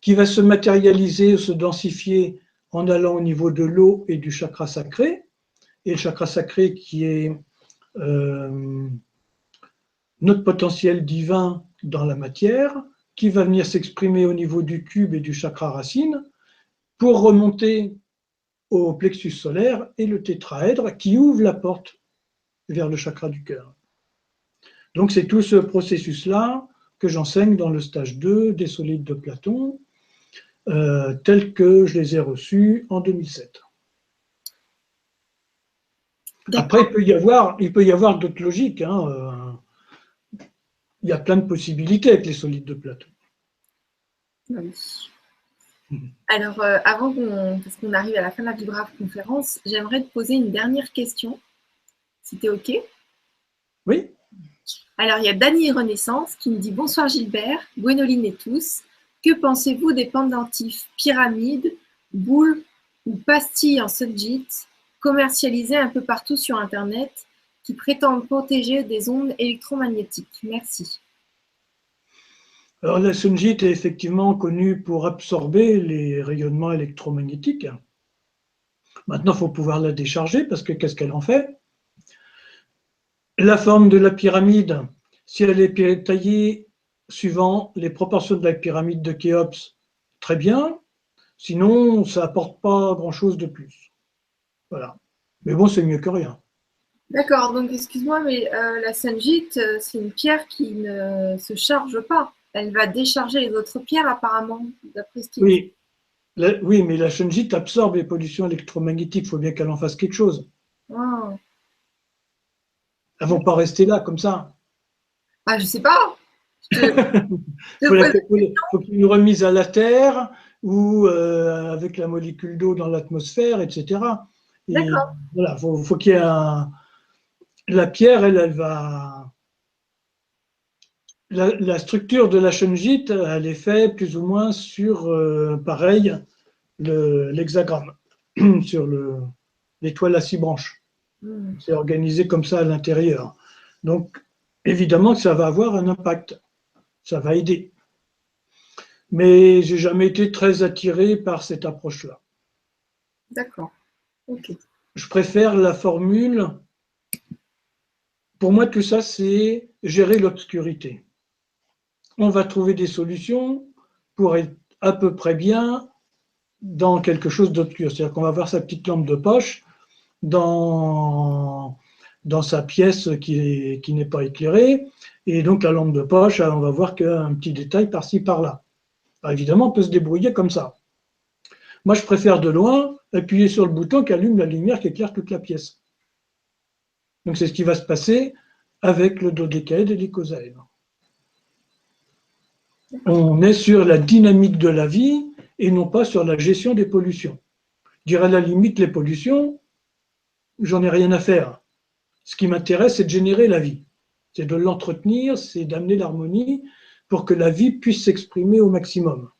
S2: qui va se matérialiser, se densifier en allant au niveau de l'eau et du chakra sacré, et le chakra sacré qui est notre potentiel divin dans la matière, qui va venir s'exprimer au niveau du cube et du chakra racine, pour remonter au plexus solaire et le tétraèdre qui ouvre la porte vers le chakra du cœur. Donc c'est tout ce processus-là que j'enseigne dans le stage 2 des solides de Platon, tels que je les ai reçus en 2007. Après, il peut y avoir d'autres logiques. Il y a plein de possibilités avec les solides de Platon.
S1: Oui. Alors, avant parce qu'on arrive à la fin de la Vibrave conférence, j'aimerais te poser une dernière question, si tu es OK.
S2: Oui.
S1: Alors, il y a Dany Renaissance qui me dit « Bonsoir Gilbert, Gwénoline et tous. Que pensez-vous des pendentifs pyramides, boules ou pastilles en sunjit commercialisées un peu partout sur Internet qui prétendent protéger des ondes électromagnétiques? Merci. »
S2: Alors la sunjit est effectivement connue pour absorber les rayonnements électromagnétiques. Maintenant, il faut pouvoir la décharger parce que qu'est-ce qu'elle en fait? La forme de la pyramide, si elle est taillée suivant les proportions de la pyramide de Khéops, très bien. Sinon, ça n'apporte pas grand-chose de plus. Voilà. Mais bon, c'est mieux que rien.
S1: D'accord, donc excuse-moi, mais la sunjit, c'est une pierre qui ne se charge pas. Elle va décharger les autres pierres apparemment, d'après ce qu'il dit.
S2: Oui, mais la sunjit absorbe les pollutions électromagnétiques. Il faut bien qu'elle en fasse quelque chose.
S1: Oh.
S2: Elles ne vont pas rester là comme ça.
S1: Ah, je sais pas.
S2: Il faut qu'il y ait une remise à la Terre ou avec la molécule d'eau dans l'atmosphère, etc. Et
S1: D'accord.
S2: voilà, faut qu'il y ait la pierre, elle va. La structure de la shungite, elle est faite plus ou moins sur, pareil, l'hexagramme, sur l'étoile à 6 branches. C'est organisé comme ça à l'intérieur. Donc, évidemment que ça va avoir un impact, ça va aider. Mais j'ai jamais été très attiré par cette approche-là.
S1: D'accord. Ok.
S2: Je préfère la formule. Pour moi, tout ça, c'est gérer l'obscurité. On va trouver des solutions pour être à peu près bien dans quelque chose d'obscur. C'est-à-dire qu'on va avoir sa petite lampe de poche dans sa pièce qui n'est pas éclairée. Et donc, la lampe de poche, on va voir qu'un petit détail par-ci, par-là. Alors, évidemment, on peut se débrouiller comme ça. Moi, je préfère de loin appuyer sur le bouton qui allume la lumière qui éclaire toute la pièce. Donc, c'est ce qui va se passer avec le dodécaèdre et l'icosaèdre. On est sur la dynamique de la vie et non pas sur la gestion des pollutions. Je dirais à la limite, les pollutions, j'en ai rien à faire. Ce qui m'intéresse, c'est de générer la vie. C'est de l'entretenir, c'est d'amener l'harmonie pour que la vie puisse s'exprimer au maximum.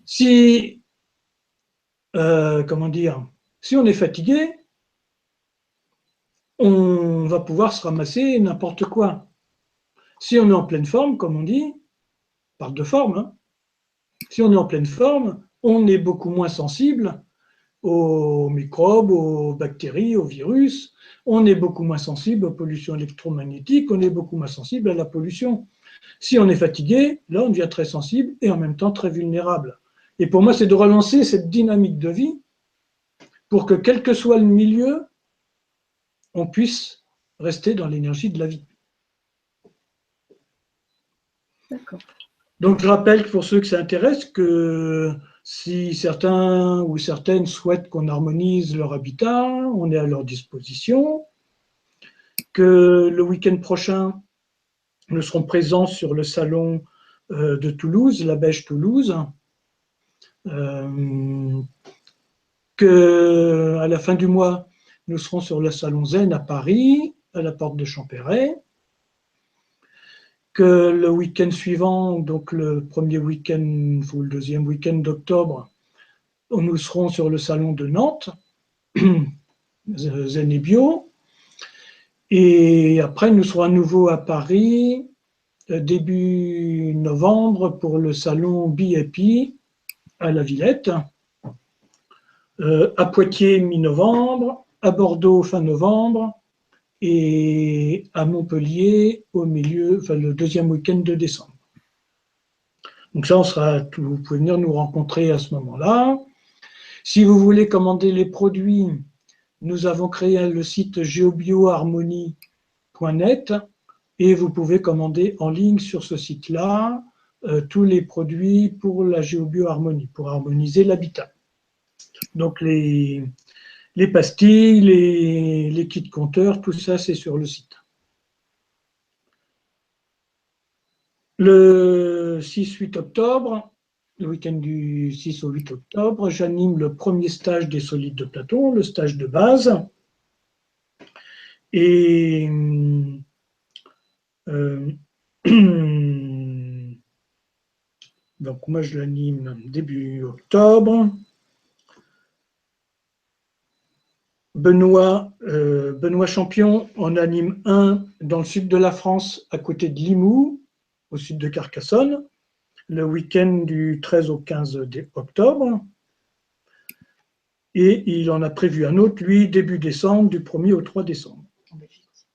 S2: Si, si on est fatigué, on va pouvoir se ramasser n'importe quoi. Si on est en pleine forme, comme on dit, on parle de forme, hein, si on est en pleine forme, on est beaucoup moins sensible aux microbes, aux bactéries, aux virus, on est beaucoup moins sensible aux pollutions électromagnétiques, on est beaucoup moins sensible à la pollution. Si on est fatigué, là on devient très sensible et en même temps très vulnérable. Et pour moi, c'est de relancer cette dynamique de vie pour que quel que soit le milieu, on puisse rester dans l'énergie de la vie.
S1: D'accord.
S2: Donc je rappelle pour ceux que ça intéresse que si certains ou certaines souhaitent qu'on harmonise leur habitat, on est à leur disposition, que le week-end prochain, nous serons présents sur le salon de Toulouse, la Bêche Toulouse, qu'à la fin du mois, nous serons sur le salon Zen à Paris, à la porte de Champéret, que le week-end suivant, donc le premier week-end ou le deuxième week-end d'octobre, nous serons sur le salon de Nantes, Zen et Bio, et après nous serons à nouveau à Paris début novembre pour le salon BIP à la Villette, à Poitiers mi-novembre, à Bordeaux fin novembre et à Montpellier au milieu, enfin le deuxième week-end de décembre. Donc ça, vous pouvez venir nous rencontrer à ce moment-là. Si vous voulez commander les produits, nous avons créé le site geobioharmonie.net et vous pouvez commander en ligne sur ce site-là tous les produits pour la géobioharmonie, pour harmoniser l'habitat. Donc les pastilles, les kits compteurs, tout ça c'est sur le site. Le 6-8 octobre, le week-end du 6 au 8 octobre, j'anime le premier stage des solides de Platon, le stage de base. Et donc moi je l'anime début octobre. Benoît Champion en anime un dans le sud de la France, à côté de Limoux, au sud de Carcassonne, le week-end du 13 au 15 octobre. Et il en a prévu un autre, lui, début décembre, du 1er au 3 décembre.
S3: En Belgique aussi.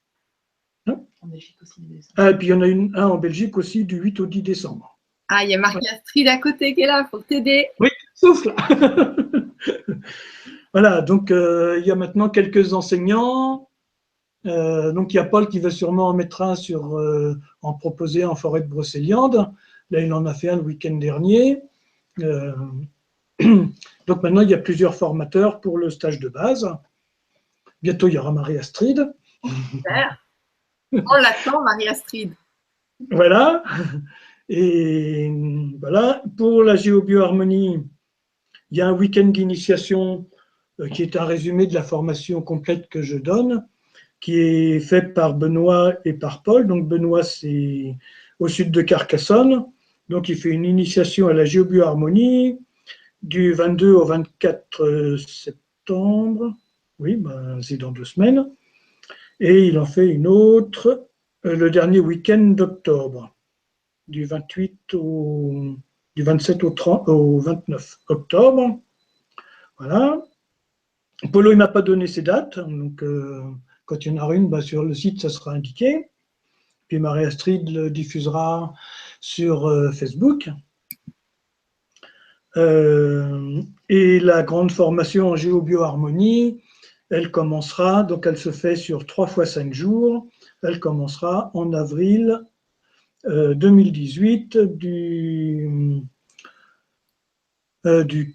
S2: Hein?
S3: En Belgique aussi, début décembre.
S2: Ah, et puis il y en a un en Belgique aussi, du 8 au 10 décembre.
S1: Ah, il y a Marie-Astrid à côté qui est là pour t'aider.
S2: Oui, sauf là. Voilà, donc il y a maintenant quelques enseignants. Donc il y a Paul qui va sûrement en mettre un en proposer en forêt de Brocéliande. Là, il en a fait un le week-end dernier. Donc maintenant, il y a plusieurs formateurs pour le stage de base. Bientôt, il y aura Marie-Astrid.
S1: Super. On l'attend, Marie-Astrid.
S2: Voilà. Et voilà. Pour la géobioharmonie, il y a un week-end d'initiation qui est un résumé de la formation complète que je donne, qui est fait par Benoît et par Paul. Donc Benoît, c'est au sud de Carcassonne. Donc il fait une initiation à la géobioharmonie du 22 au 24 septembre. Oui, ben, c'est dans 2 semaines. Et il en fait une autre le dernier week-end d'octobre, du 27 au 29 octobre. Voilà. Polo, il ne m'a pas donné ses dates, donc quand il y en aura une, sur le site, ça sera indiqué. Puis Marie-Astrid le diffusera sur Facebook. Et la grande formation en géobioharmonie, elle commencera, donc elle se fait sur 3 fois 5 jours, elle commencera en avril 2018 du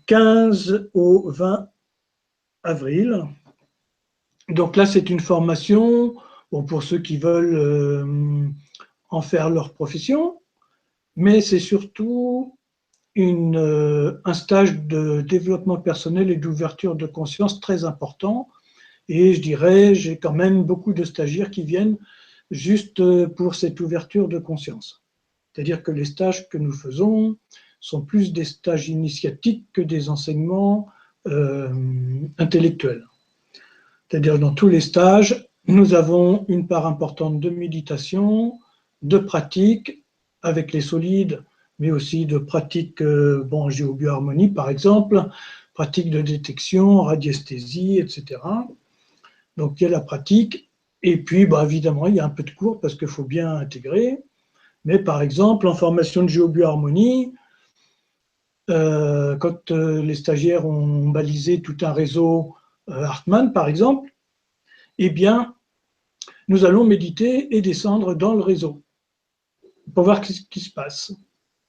S2: 15 au 20 avril. Donc là, c'est une formation pour ceux qui veulent en faire leur profession, mais c'est surtout un stage de développement personnel et d'ouverture de conscience très important. Et je dirais, j'ai quand même beaucoup de stagiaires qui viennent juste pour cette ouverture de conscience. C'est-à-dire que les stages que nous faisons sont plus des stages initiatiques que des enseignements intellectuels. C'est-à-dire dans tous les stages, nous avons une part importante de méditation, de pratique avec les solides, mais aussi de pratique en géobioharmonie par exemple, pratique de détection, radiesthésie, etc. Donc il y a la pratique, et puis évidemment il y a un peu de cours parce qu'il faut bien intégrer. Mais par exemple, en formation de géobioharmonie, quand les stagiaires ont balisé tout un réseau Hartmann, par exemple, eh bien, nous allons méditer et descendre dans le réseau pour voir ce qui se passe.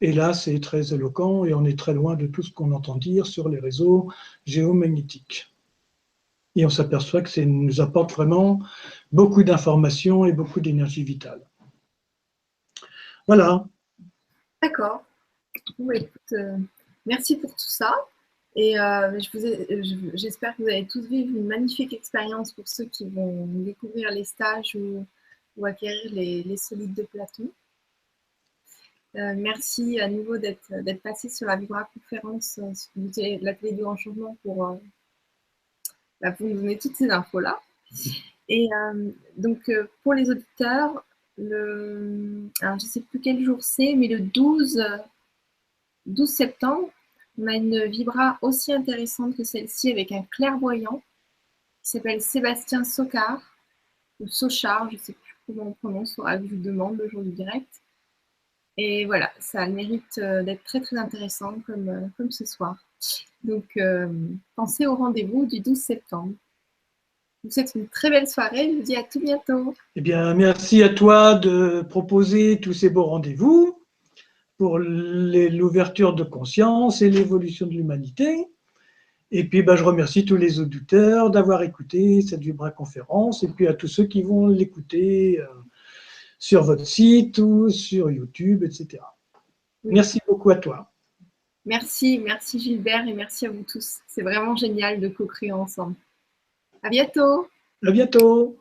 S2: Et là, c'est très éloquent et on est très loin de tout ce qu'on entend dire sur les réseaux géomagnétiques. Et on s'aperçoit que ça nous apporte vraiment beaucoup d'informations et beaucoup d'énergie vitale. Voilà.
S1: D'accord. Bon, écoute, merci pour tout ça. Et j'espère que vous allez tous vivre une magnifique expérience pour ceux qui vont découvrir les stages ou acquérir les solides de Platon. Merci à nouveau d'être passé sur la Vibra-conférence sur la télé du Grand Changement pour nous donner toutes ces infos-là. Et donc, pour les auditeurs, alors je ne sais plus quel jour c'est, mais le 12 septembre, on a une vibra aussi intéressante que celle-ci avec un clairvoyant qui s'appelle Sébastien Socard, ou Sochard, je ne sais plus comment on prononce, faudra que je vous demande le jour du direct. Et voilà, ça a le mérite d'être très très intéressant comme ce soir. Donc, pensez au rendez-vous du 12 septembre. Je vous souhaite une très belle soirée, je vous dis à tout bientôt.
S2: Eh bien, merci à toi de proposer tous ces beaux rendez-vous pour l'ouverture de conscience et l'évolution de l'humanité. Et puis, je remercie tous les auditeurs d'avoir écouté cette Vibra-conférence et puis à tous ceux qui vont l'écouter sur votre site ou sur YouTube, etc. Oui. Merci beaucoup à toi.
S1: Merci Gilbert et merci à vous tous. C'est vraiment génial de co-créer ensemble. À bientôt.
S2: À bientôt.